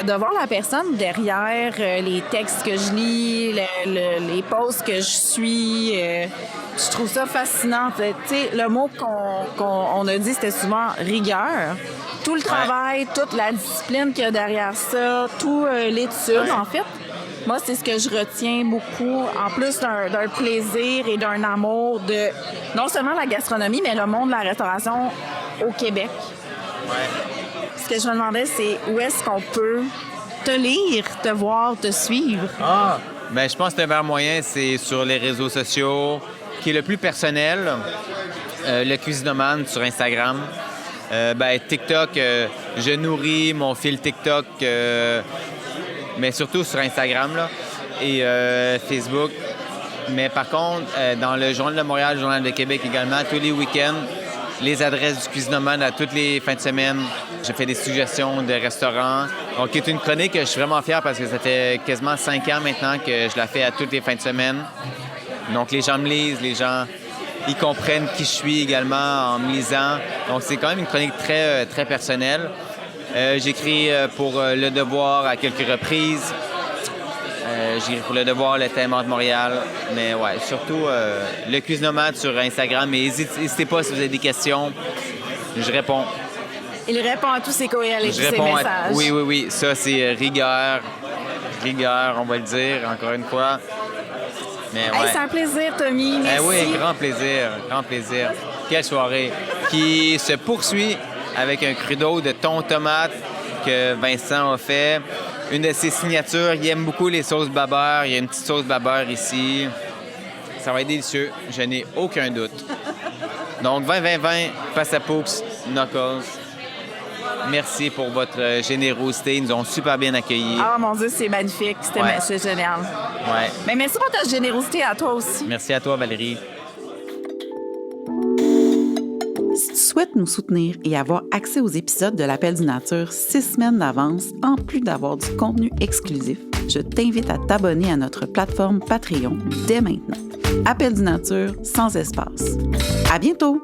de voir la personne derrière les textes que je lis, les posts que je suis. Je trouve ça fascinant. Tu sais, le mot qu'on a dit, c'était souvent rigueur. Tout le travail, toute la discipline qu'il y a derrière ça, tout l'étude, en fait. Moi, c'est ce que je retiens beaucoup, en plus d'un plaisir et d'un amour de non seulement la gastronomie, mais le monde de la restauration au Québec. Ouais. Ce que je me demandais, c'est où est-ce qu'on peut te lire, te voir, te suivre? Bien, je pense que le meilleur moyen, c'est sur les réseaux sociaux, qui est le plus personnel. Le Cuisinomane sur Instagram. TikTok, je nourris mon fil TikTok, mais surtout sur Instagram là, et Facebook. Mais par contre, dans le Journal de Montréal, le Journal de Québec également, tous les week-ends, les adresses du Cuisinomane à toutes les fins de semaine. Je fais des suggestions de restaurants. Donc, c'est une chronique que je suis vraiment fier parce que ça fait quasiment 5 ans maintenant que je la fais à toutes les fins de semaine. Donc, les gens me lisent, les gens, ils comprennent qui je suis également en me lisant. Donc, c'est quand même une chronique très, très personnelle. J'écris pour Le Devoir à quelques reprises. J'écris pour Le Devoir, Le Témoin de Montréal. Mais ouais, surtout le Cuisinomane sur Instagram. Mais n'hésitez pas si vous avez des questions. Je réponds. Il répond à tous ses courriels et tous ses réponds messages. Oui. Ça, c'est rigueur. Rigueur, on va le dire, encore une fois. Mais ouais. Hey, c'est un plaisir, Tommy. Merci. Oui, grand plaisir. Grand plaisir. Quelle soirée qui se poursuit avec un cru d'eau de thon tomate que Vincent a fait. Une de ses signatures, il aime beaucoup les sauces babeur. Il y a une petite sauce babeur ici. Ça va être délicieux, je n'ai aucun doute. Donc, 20-20-20, Passapaux, Knuckles. Merci pour votre générosité. Ils nous ont super bien accueillis. Ah, mon Dieu, c'est magnifique. C'est génial. Ouais. Mais merci pour ta générosité à toi aussi. Merci à toi, Valérie. Si tu souhaites nous soutenir et avoir accès aux épisodes de l'Appel du Nature 6 semaines d'avance, en plus d'avoir du contenu exclusif, je t'invite à t'abonner à notre plateforme Patreon dès maintenant. Appel du Nature sans espace. À bientôt!